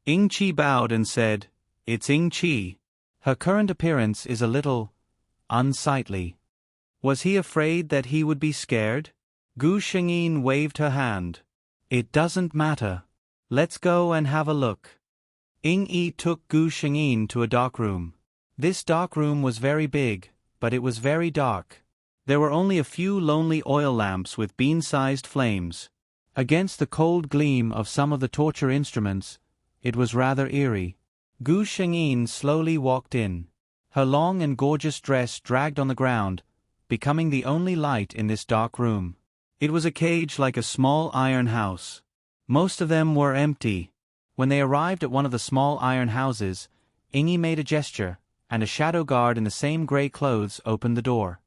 Ying-Chi bowed and said, "It's Ying-Chi. Her current appearance is a little unsightly." Was he afraid that he would be scared? Gu Shengyin waved her hand. "It doesn't matter. Let's go and have a look." Ying-Yi took Gu Shengyin to a dark room. This dark room was very big, but it was very dark. There were only a few lonely oil lamps with bean-sized flames. Against the cold gleam of some of the torture instruments, it was rather eerie. Gu Shengyin slowly walked in. Her long and gorgeous dress dragged on the ground, becoming the only light in this dark room. It was a cage like a small iron house. Most of them were empty. When they arrived at one of the small iron houses, Ying-Yi made a gesture, and a shadow guard in the same gray clothes opened the door.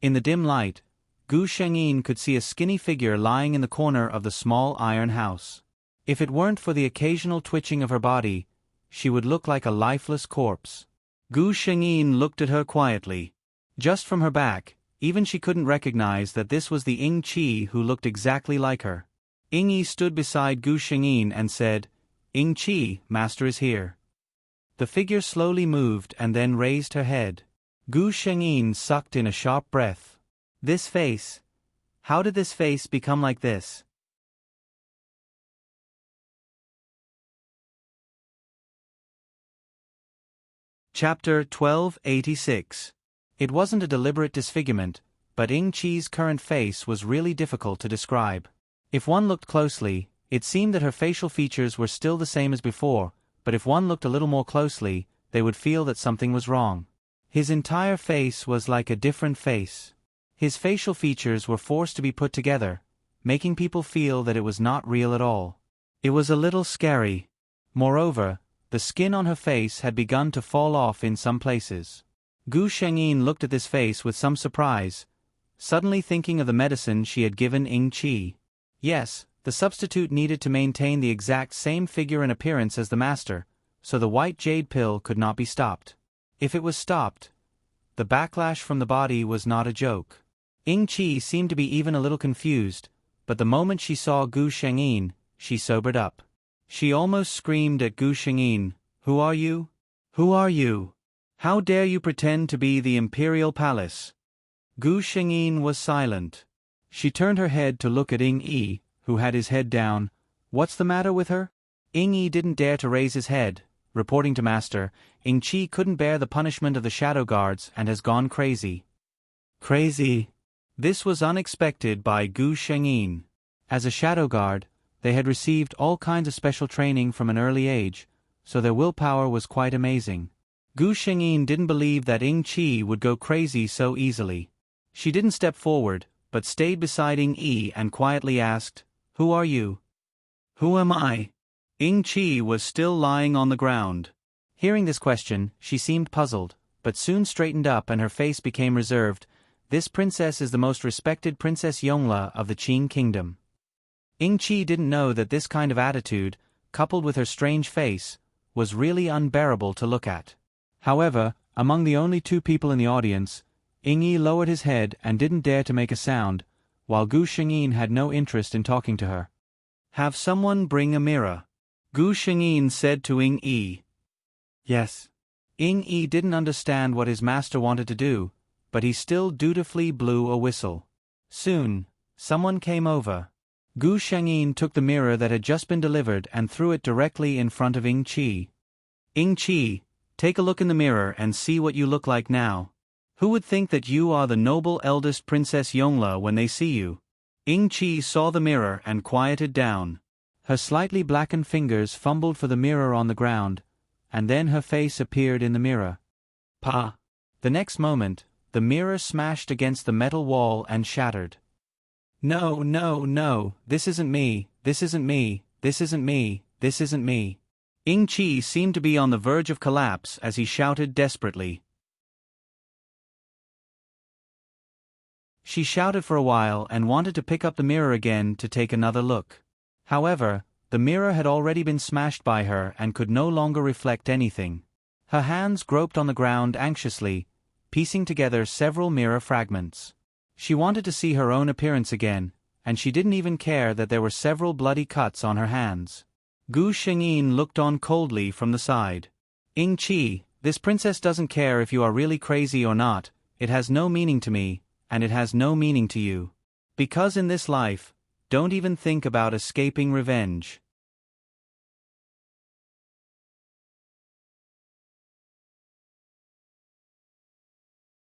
In the dim light, Gu Shengyin could see a skinny figure lying in the corner of the small iron house. If it weren't for the occasional twitching of her body, she would look like a lifeless corpse. Gu Shengyin looked at her quietly. Just from her back, even she couldn't recognize that this was the Ying-Chi who looked exactly like her. Ying-Yi stood beside Gu Shengyin and said, "Ying-Chi, master is here." The figure slowly moved and then raised her head. Gu Shengyin sucked in a sharp breath. This face. How did this face become like this? Chapter 1286. It wasn't a deliberate disfigurement, but Ying-Chi's current face was really difficult to describe. If one looked closely, it seemed that her facial features were still the same as before, but if one looked a little more closely, they would feel that something was wrong. His entire face was like a different face. His facial features were forced to be put together, making people feel that it was not real at all. It was a little scary. Moreover, the skin on her face had begun to fall off in some places. Gu Shengyin looked at this face with some surprise, suddenly thinking of the medicine she had given Ying-Chi. Yes, the substitute needed to maintain the exact same figure and appearance as the master, so the white jade pill could not be stopped. If it was stopped, the backlash from the body was not a joke. Ying-Chi seemed to be even a little confused, but the moment she saw Gu Shengyin, she sobered up. She almost screamed at Gu Shengyin, "Who are you? Who are you? How dare you pretend to be the Imperial Palace?" Gu Shengyin was silent. She turned her head to look at Ying-Yi, who had his head down. "What's the matter with her?" Ying-Yi didn't dare to raise his head, reporting to Master, "Ying-Chi couldn't bear the punishment of the shadow guards and has gone crazy." Crazy? This was unexpected by Gu Shengyin. As a shadow guard, they had received all kinds of special training from an early age, so their willpower was quite amazing. Gu Shengyin didn't believe that Ying-Chi would go crazy so easily. She didn't step forward, but stayed beside Ying-Yi and quietly asked, "Who are you?" "Who am I?" Ying-Chi was still lying on the ground. Hearing this question, she seemed puzzled, but soon straightened up and her face became reserved. "This princess is the most respected Princess Yongle of the Qing Kingdom." Ying-Chi didn't know that this kind of attitude, coupled with her strange face, was really unbearable to look at. However, among the only two people in the audience, Ying-Yi lowered his head and didn't dare to make a sound, while Gu Shengyin had no interest in talking to her. "Have someone bring a mirror," Gu Shengyin said to Ying-Yi. "Yes." Ying-Yi didn't understand what his master wanted to do, but he still dutifully blew a whistle. Soon, someone came over. Gu Shengyin took the mirror that had just been delivered and threw it directly in front of Ying-Chi. "Ying-Chi, take a look in the mirror and see what you look like now. Who would think that you are the noble eldest Princess Yongle when they see you?" Ying-Chi saw the mirror and quieted down. Her slightly blackened fingers fumbled for the mirror on the ground, and then her face appeared in the mirror. Pa! The next moment, the mirror smashed against the metal wall and shattered. No, no, no, this isn't me, this isn't me, this isn't me, this isn't me. Ing-chi seemed to be on the verge of collapse as he shouted desperately. She shouted for a while and wanted to pick up the mirror again to take another look. However, the mirror had already been smashed by her and could no longer reflect anything. Her hands groped on the ground anxiously, piecing together several mirror fragments. She wanted to see her own appearance again, and she didn't even care that there were several bloody cuts on her hands. Gu Shengyin looked on coldly from the side. Ing-chi, this princess doesn't care if you are really crazy or not, it has no meaning to me, and it has no meaning to you. Because in this life, don't even think about escaping revenge.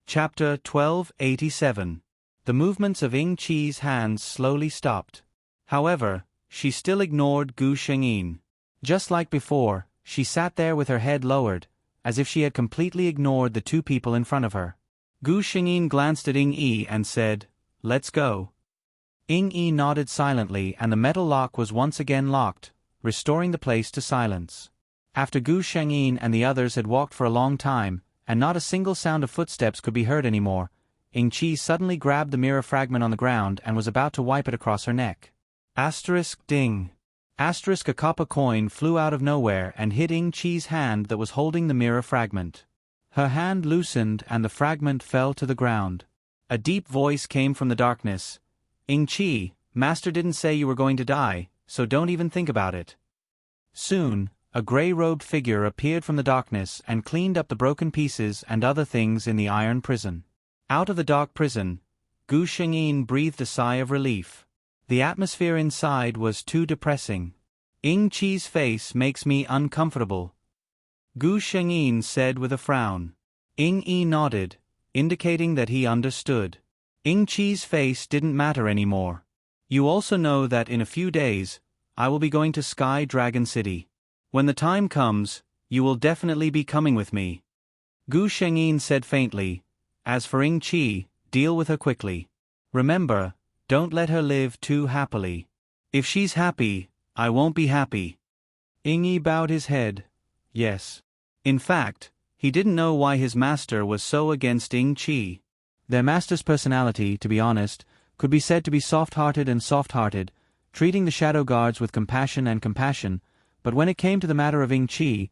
Chapter 1287. The movements of Ing-chi's hands slowly stopped. However, she still ignored Gu Shengyin. Just like before, she sat there with her head lowered, as if she had completely ignored the two people in front of her. Gu Shengyin glanced at Ing-yi and said, "Let's go." Ing-yi nodded silently and the metal lock was once again locked, restoring the place to silence. After Gu Shengyin and the others had walked for a long time, and not a single sound of footsteps could be heard anymore, Ing-chi suddenly grabbed the mirror fragment on the ground and was about to wipe it across her neck. Asterisk ding. Asterisk, a copper coin flew out of nowhere and hit Ing-chi's hand that was holding the mirror fragment. Her hand loosened and the fragment fell to the ground. A deep voice came from the darkness. Ing-chi, Master didn't say you were going to die, so don't even think about it. Soon, a gray-robed figure appeared from the darkness and cleaned up the broken pieces and other things in the iron prison. Out of the dark prison, Gu Shengyin breathed a sigh of relief. The atmosphere inside was too depressing. Ing-chi's face makes me uncomfortable, Gu Shengyin said with a frown. Ing-yi nodded, indicating that he understood. Ing-chi's face didn't matter anymore. You also know that in a few days, I will be going to Sky Dragon City. When the time comes, you will definitely be coming with me. Gu Shengyin said faintly. As for Ing-chi, deal with her quickly. Remember, don't let her live too happily. If she's happy, I won't be happy. Ing-yi bowed his head. Yes. In fact, he didn't know why his master was so against Ing-chi. Their master's personality, to be honest, could be said to be soft-hearted and soft-hearted, treating the shadow guards with compassion and compassion, but when it came to the matter of Ing-chi,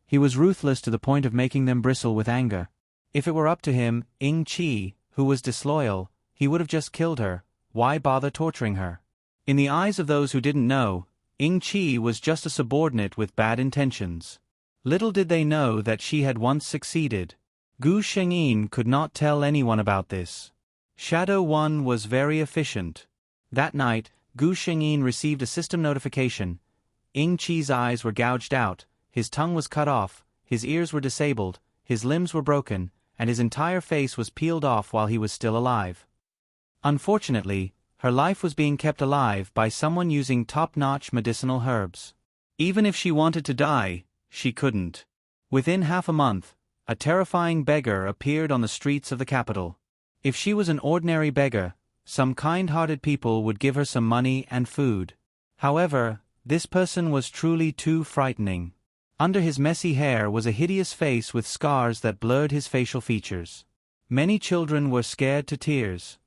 he was ruthless to the point of making them bristle with anger. If it were up to him, Ing-chi, who was disloyal, he would have just killed her. Why bother torturing her? In the eyes of those who didn't know, Ing-chi was just a subordinate with bad intentions. Little did they know that she had once succeeded. Gu Shengyin could not tell anyone about this. Shadow 1 was very efficient. That night, Gu Shengyin received a system notification. Ing-chi's eyes were gouged out, his tongue was cut off, his ears were disabled, his limbs were broken, and his entire face was peeled off while he was still alive. Unfortunately, her life was being kept alive by someone using top-notch medicinal herbs. Even if she wanted to die, she couldn't. Within half a month, a terrifying beggar appeared on the streets of the capital. If she was an ordinary beggar, some kind-hearted people would give her some money and food. However, this person was truly too frightening. Under his messy hair was a hideous face with scars that blurred his facial features. Many children were scared to tears.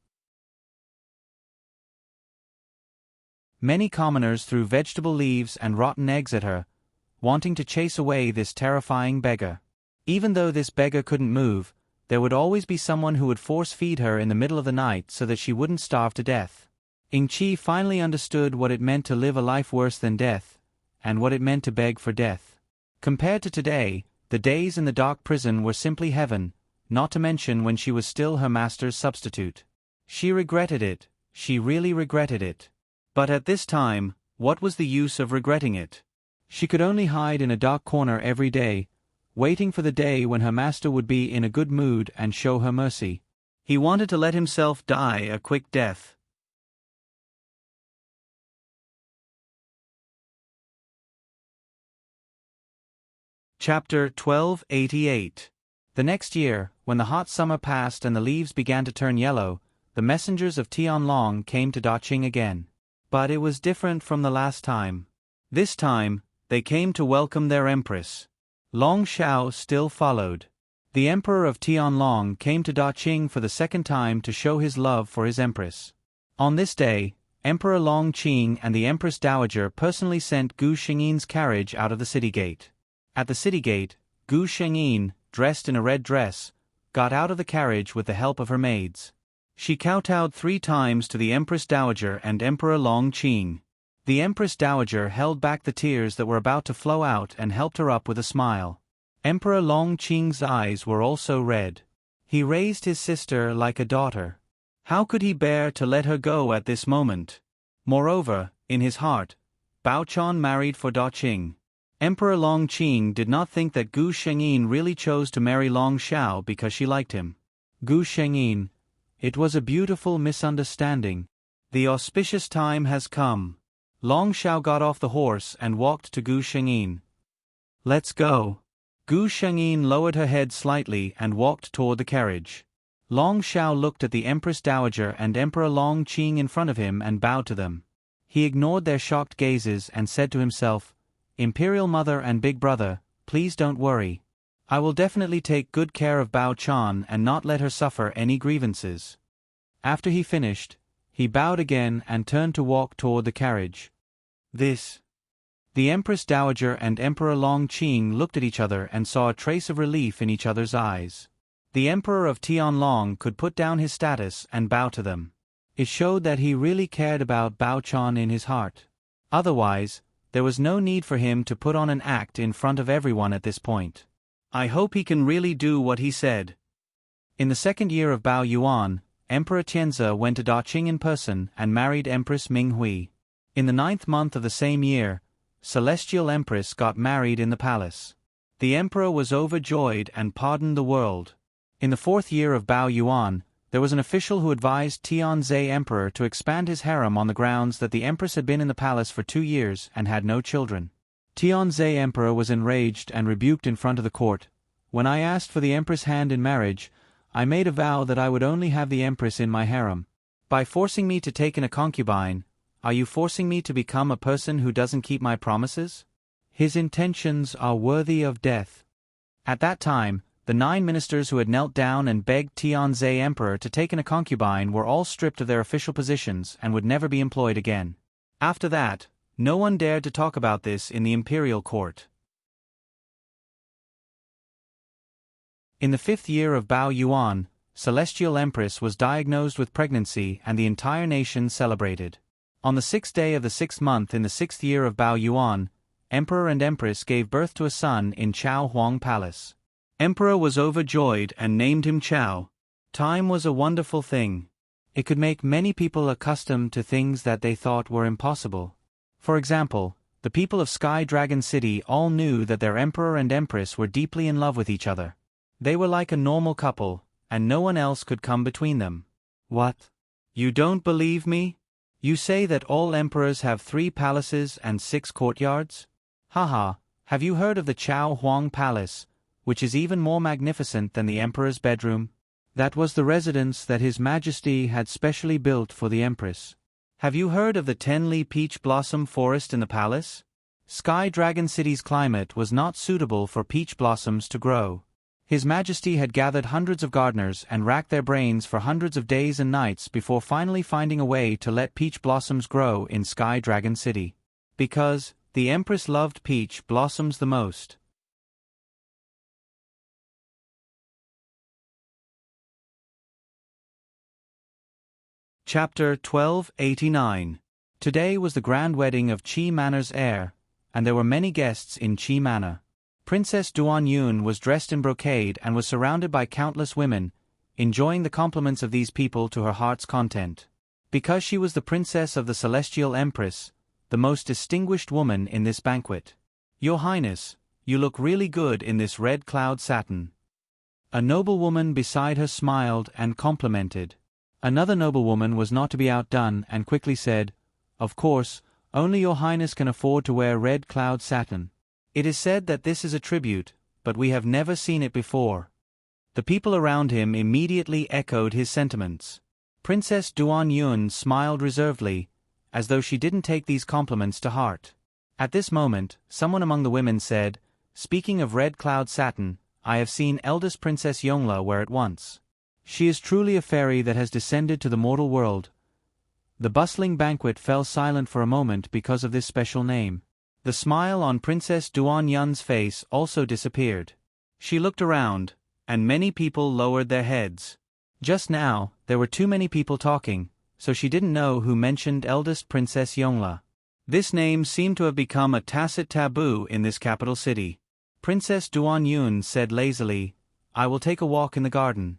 Many commoners threw vegetable leaves and rotten eggs at her, wanting to chase away this terrifying beggar. Even though this beggar couldn't move, there would always be someone who would force-feed her in the middle of the night so that she wouldn't starve to death. Ing-chi finally understood what it meant to live a life worse than death, and what it meant to beg for death. Compared to today, the days in the dark prison were simply heaven, not to mention when she was still her master's substitute. She regretted it, she really regretted it. But at this time, what was the use of regretting it? She could only hide in a dark corner every day, waiting for the day when her master would be in a good mood and show her mercy. He wanted to let himself die a quick death. Chapter 1288. The next year, when the hot summer passed and the leaves began to turn yellow, the messengers of Tianlong came to Daqing again. But it was different from the last time. This time, they came to welcome their empress. Long Shao still followed. The emperor of Tianlong came to Daqing for the second time to show his love for his empress. On this day, Emperor Long Qing and the Empress Dowager personally sent Gu Shengyin's carriage out of the city gate. At the city gate, Gu Shengyin, dressed in a red dress, got out of the carriage with the help of her maids. She kowtowed 3 times to the Empress Dowager and Emperor Long Qing. The Empress Dowager held back the tears that were about to flow out and helped her up with a smile. Emperor Long Qing's eyes were also red. He raised his sister like a daughter. How could he bear to let her go at this moment? Moreover, in his heart, Bao Chan married for Daqing. Emperor Long Qing did not think that Gu Shengyin really chose to marry Long Shao because she liked him. Gu Shengyin, it was a beautiful misunderstanding. The auspicious time has come. Long Shao got off the horse and walked to Gu Shengyin. Let's go. Gu Shengyin lowered her head slightly and walked toward the carriage. Long Shao looked at the Empress Dowager and Emperor Long Qing in front of him and bowed to them. He ignored their shocked gazes and said to himself, Imperial Mother and Big Brother, please don't worry. I will definitely take good care of Bao Chan and not let her suffer any grievances. After he finished, he bowed again and turned to walk toward the carriage. The Empress Dowager and Emperor Long Qing looked at each other and saw a trace of relief in each other's eyes. The Emperor of Tianlong could put down his status and bow to them. It showed that he really cared about Bao Chan in his heart. Otherwise, there was no need for him to put on an act in front of everyone at this point. I hope he can really do what he said. In the second year of Bao Yuan, Emperor Tianzi went to Daqing in person and married Empress Minghui. In the 9th month of the same year, Celestial Empress got married in the palace. The emperor was overjoyed and pardoned the world. In the 4th year of Bao Yuan, there was an official who advised Tianzi Emperor to expand his harem on the grounds that the empress had been in the palace for 2 years and had no children. Tianzi Emperor was enraged and rebuked in front of the court. When I asked for the empress' hand in marriage, I made a vow that I would only have the empress in my harem. By forcing me to take in a concubine, are you forcing me to become a person who doesn't keep my promises? His intentions are worthy of death. At that time, the 9 ministers who had knelt down and begged Tianzi Emperor to take in a concubine were all stripped of their official positions and would never be employed again. After that, no one dared to talk about this in the imperial court. In the 5th year of Bao Yuan, Celestial Empress was diagnosed with pregnancy and the entire nation celebrated. On the 6th day of the 6th month in the 6th year of Bao Yuan, Emperor and Empress gave birth to a son in Chao Huang Palace. Emperor was overjoyed and named him Chao. Time was a wonderful thing. It could make many people accustomed to things that they thought were impossible. For example, the people of Sky Dragon City all knew that their emperor and empress were deeply in love with each other. They were like a normal couple, and no one else could come between them. What? You don't believe me? You say that all emperors have 3 palaces and 6 courtyards? Haha, have you heard of the Chao Huang Palace, which is even more magnificent than the emperor's bedroom? That was the residence that His Majesty had specially built for the empress. Have you heard of the 10-li peach blossom forest in the palace? Sky Dragon City's climate was not suitable for peach blossoms to grow. His Majesty had gathered hundreds of gardeners and racked their brains for hundreds of days and nights before finally finding a way to let peach blossoms grow in Sky Dragon City. Because the empress loved peach blossoms the most. Chapter 1289. Today was the grand wedding of Qi Manor's heir, and there were many guests in Qi Manor. Princess Duan Yun was dressed in brocade and was surrounded by countless women, enjoying the compliments of these people to her heart's content. Because she was the princess of the Celestial Empress, the most distinguished woman in this banquet. Your Highness, you look really good in this red cloud satin. A noblewoman beside her smiled and complimented. Another noblewoman was not to be outdone and quickly said, Of course, only Your Highness can afford to wear red cloud satin. It is said that this is a tribute, but we have never seen it before." The people around him immediately echoed his sentiments. Princess Duan Yun smiled reservedly, as though she didn't take these compliments to heart. At this moment, someone among the women said, "Speaking of red cloud satin, I have seen eldest Princess Yongla wear it once. She is truly a fairy that has descended to the mortal world." The bustling banquet fell silent for a moment because of this special name. The smile on Princess Duan Yun's face also disappeared. She looked around, and many people lowered their heads. Just now, there were too many people talking, so she didn't know who mentioned eldest Princess Yongla. This name seemed to have become a tacit taboo in this capital city. Princess Duan Yun said lazily, "I will take a walk in the garden."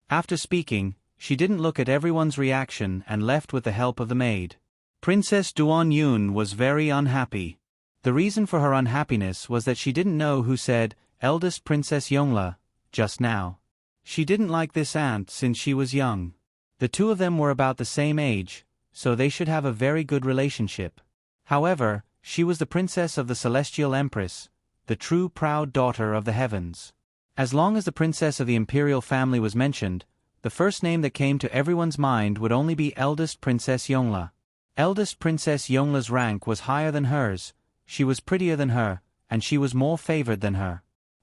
After speaking, she didn't look at everyone's reaction and left with the help of the maid. Princess Duan Yun was very unhappy. The reason for her unhappiness was that she didn't know who said, "Eldest Princess Yongla," just now. She didn't like this aunt since she was young. The two of them were about the same age, so they should have a very good relationship. However, she was the princess of the Celestial Empress, the true proud daughter of the heavens. As long as the princess of the imperial family was mentioned, the first name that came to everyone's mind would only be eldest Princess Yongla. Eldest Princess Yongla's rank was higher than hers, she was prettier than her, and she was more favored than her.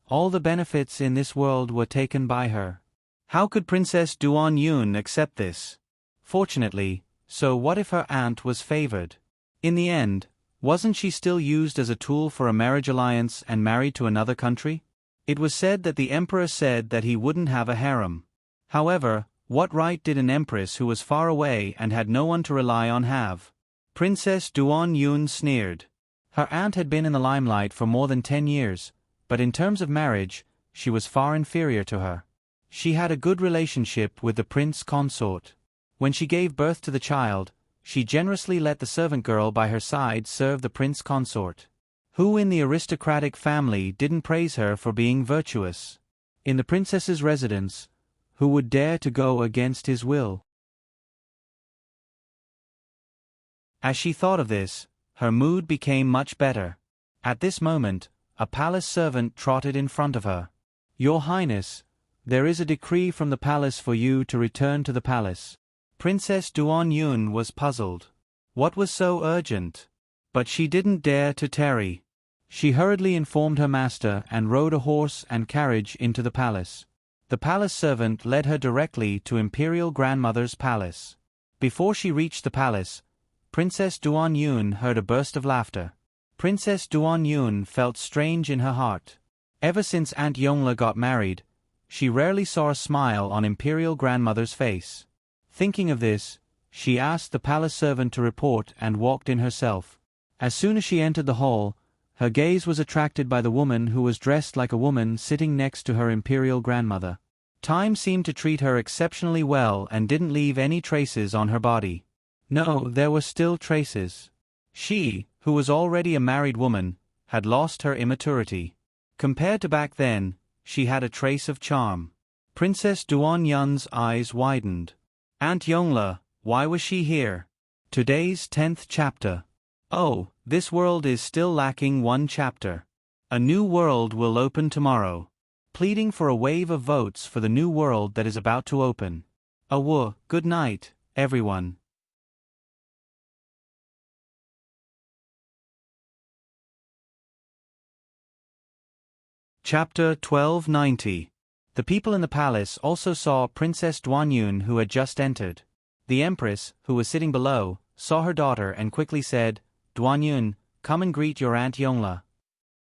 All the benefits in this world were taken by her. How could Princess Duan Yun accept this? Fortunately, so what if her aunt was favored? In the end, wasn't she still used as a tool for a marriage alliance and married to another country? It was said that the emperor said that he wouldn't have a harem. However, what right did an empress who was far away and had no one to rely on have? Princess Duan Yun sneered. Her aunt had been in the limelight for more than 10 years, but in terms of marriage, she was far inferior to her. She had a good relationship with the prince consort. When she gave birth to the child, she generously let the servant girl by her side serve the prince consort. Who in the aristocratic family didn't praise her for being virtuous? In the princess's residence, who would dare to go against his will? As she thought of this, her mood became much better. At this moment, a palace servant trotted in front of her. "Your Highness, there is a decree from the palace for you to return to the palace." Princess Duan Yun was puzzled. What was so urgent? But she didn't dare to tarry. She hurriedly informed her master and rode a horse and carriage into the palace. The palace servant led her directly to Imperial Grandmother's palace. Before she reached the palace, Princess Duan Yun heard a burst of laughter. Princess Duan Yun felt strange in her heart. Ever since Aunt Yongla got married, she rarely saw a smile on Imperial Grandmother's face. Thinking of this, she asked the palace servant to report and walked in herself. As soon as she entered the hall, her gaze was attracted by the woman who was dressed like a woman sitting next to her Imperial Grandmother. Time seemed to treat her exceptionally well and didn't leave any traces on her body. No, there were still traces. She, who was already a married woman, had lost her immaturity. Compared to back then, she had a trace of charm. Princess Duan Yun's eyes widened. Aunt Yongla, why was she here? Today's 10th chapter. Oh, this world is still lacking one chapter. A new world will open tomorrow. Pleading for a wave of votes for the new world that is about to open. Good night, everyone. Chapter 1290. The people in the palace also saw Princess Duan Yun, who had just entered. The empress, who was sitting below, saw her daughter and quickly said, "Duan Yun, come and greet your Aunt Yongla."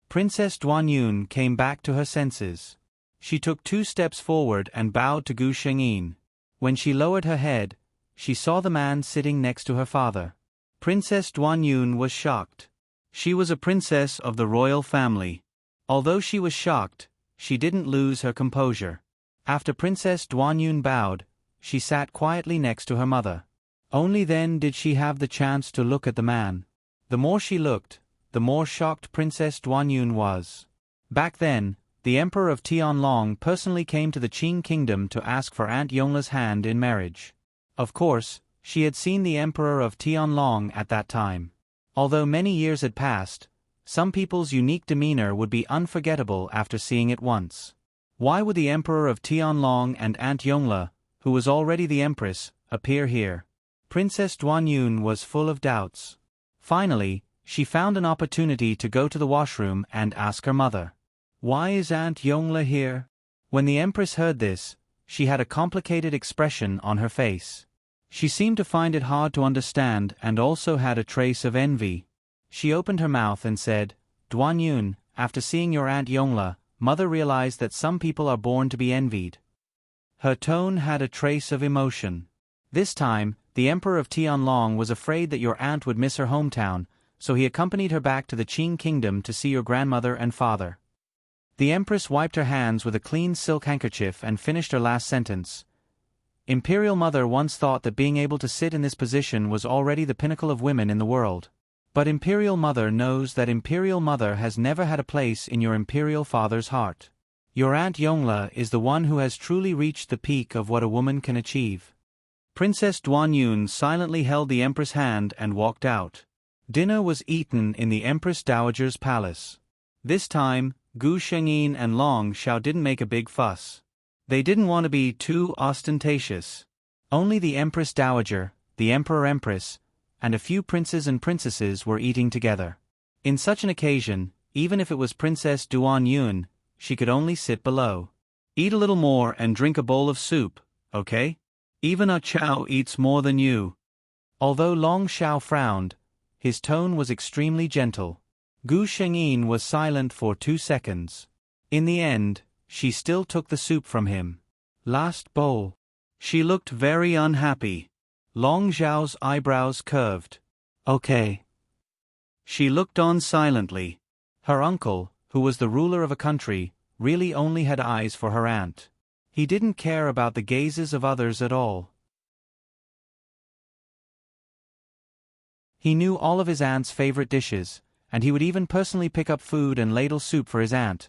Princess Duan Yun came back to her senses. She took 2 steps forward and bowed to Gu Shengyin. When she lowered her head, she saw the man sitting next to her father. Princess Duan Yun was shocked. She was a princess of the royal family. Although she was shocked, she didn't lose her composure. After Princess Duan Yun bowed, she sat quietly next to her mother. Only then did she have the chance to look at the man. The more she looked, the more shocked Princess Duan Yun was. Back then, the Emperor of Tianlong personally came to the Qing kingdom to ask for Aunt Yongla's hand in marriage. Of course, she had seen the Emperor of Tianlong at that time. Although many years had passed, Some people's unique demeanor would be unforgettable after seeing it once. Why would the Emperor of Tianlong and Aunt Yongle, who was already the Empress, appear here? Princess Duanyun was full of doubts. Finally, she found an opportunity to go to the washroom and ask her mother. Why is Aunt Yongle here? When the Empress heard this, she had a complicated expression on her face. She seemed to find it hard to understand and also had a trace of envy. She opened her mouth and said, Duanyun, after seeing your Aunt Yongle, Mother realized that some people are born to be envied. Her tone had a trace of emotion. This time, the Emperor of Tianlong was afraid that your aunt would miss her hometown, so he accompanied her back to the Qing kingdom to see your grandmother and father. The Empress wiped her hands with a clean silk handkerchief and finished her last sentence. Imperial Mother once thought that being able to sit in this position was already the pinnacle of women in the world. But Imperial Mother knows that Imperial Mother has never had a place in your Imperial Father's heart. Your Aunt Yongle is the one who has truly reached the peak of what a woman can achieve. Princess Duanyun silently held the Empress' hand and walked out. Dinner was eaten in the Empress Dowager's palace. This time, Gu Shengyin and Long Xiao didn't make a big fuss. They didn't want to be too ostentatious. Only the Empress Dowager, the Emperor-Empress, and a few princes and princesses were eating together. In such an occasion, even if it was Princess Duanyun, she could only sit below. Eat a little more and drink a bowl of soup, okay? Even a Chow eats more than you. Although Long Xiao frowned, his tone was extremely gentle. Gu Shengyin was silent for 2 seconds. In the end, she still took the soup from him. Last bowl. She looked very unhappy. Long Xiao's eyebrows curved. Okay. She looked on silently. Her uncle, who was the ruler of a country, really only had eyes for her aunt. He didn't care about the gazes of others at all. He knew all of his aunt's favorite dishes, and he would even personally pick up food and ladle soup for his aunt.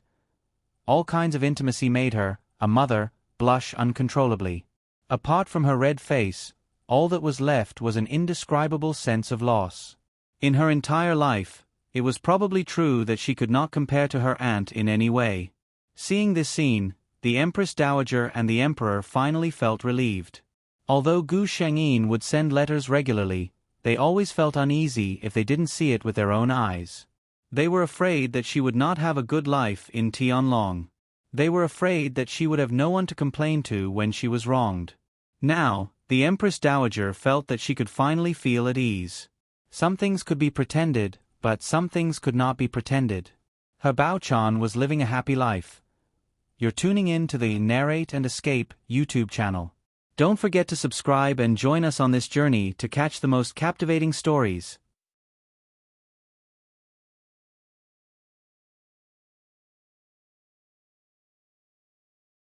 All kinds of intimacy made her, a mother, blush uncontrollably. Apart from her red face, all that was left was an indescribable sense of loss. In her entire life, it was probably true that she could not compare to her aunt in any way. Seeing this scene, the Empress Dowager and the Emperor finally felt relieved. Although Gu Shengyin would send letters regularly, they always felt uneasy if they didn't see it with their own eyes. They were afraid that she would not have a good life in Tianlong. They were afraid that she would have no one to complain to when she was wronged. Now, the Empress Dowager felt that she could finally feel at ease. Some things could be pretended, but some things could not be pretended. Her Baochan was living a happy life. You're tuning in to the Narrate and Escape YouTube channel. Don't forget to subscribe and join us on this journey to catch the most captivating stories.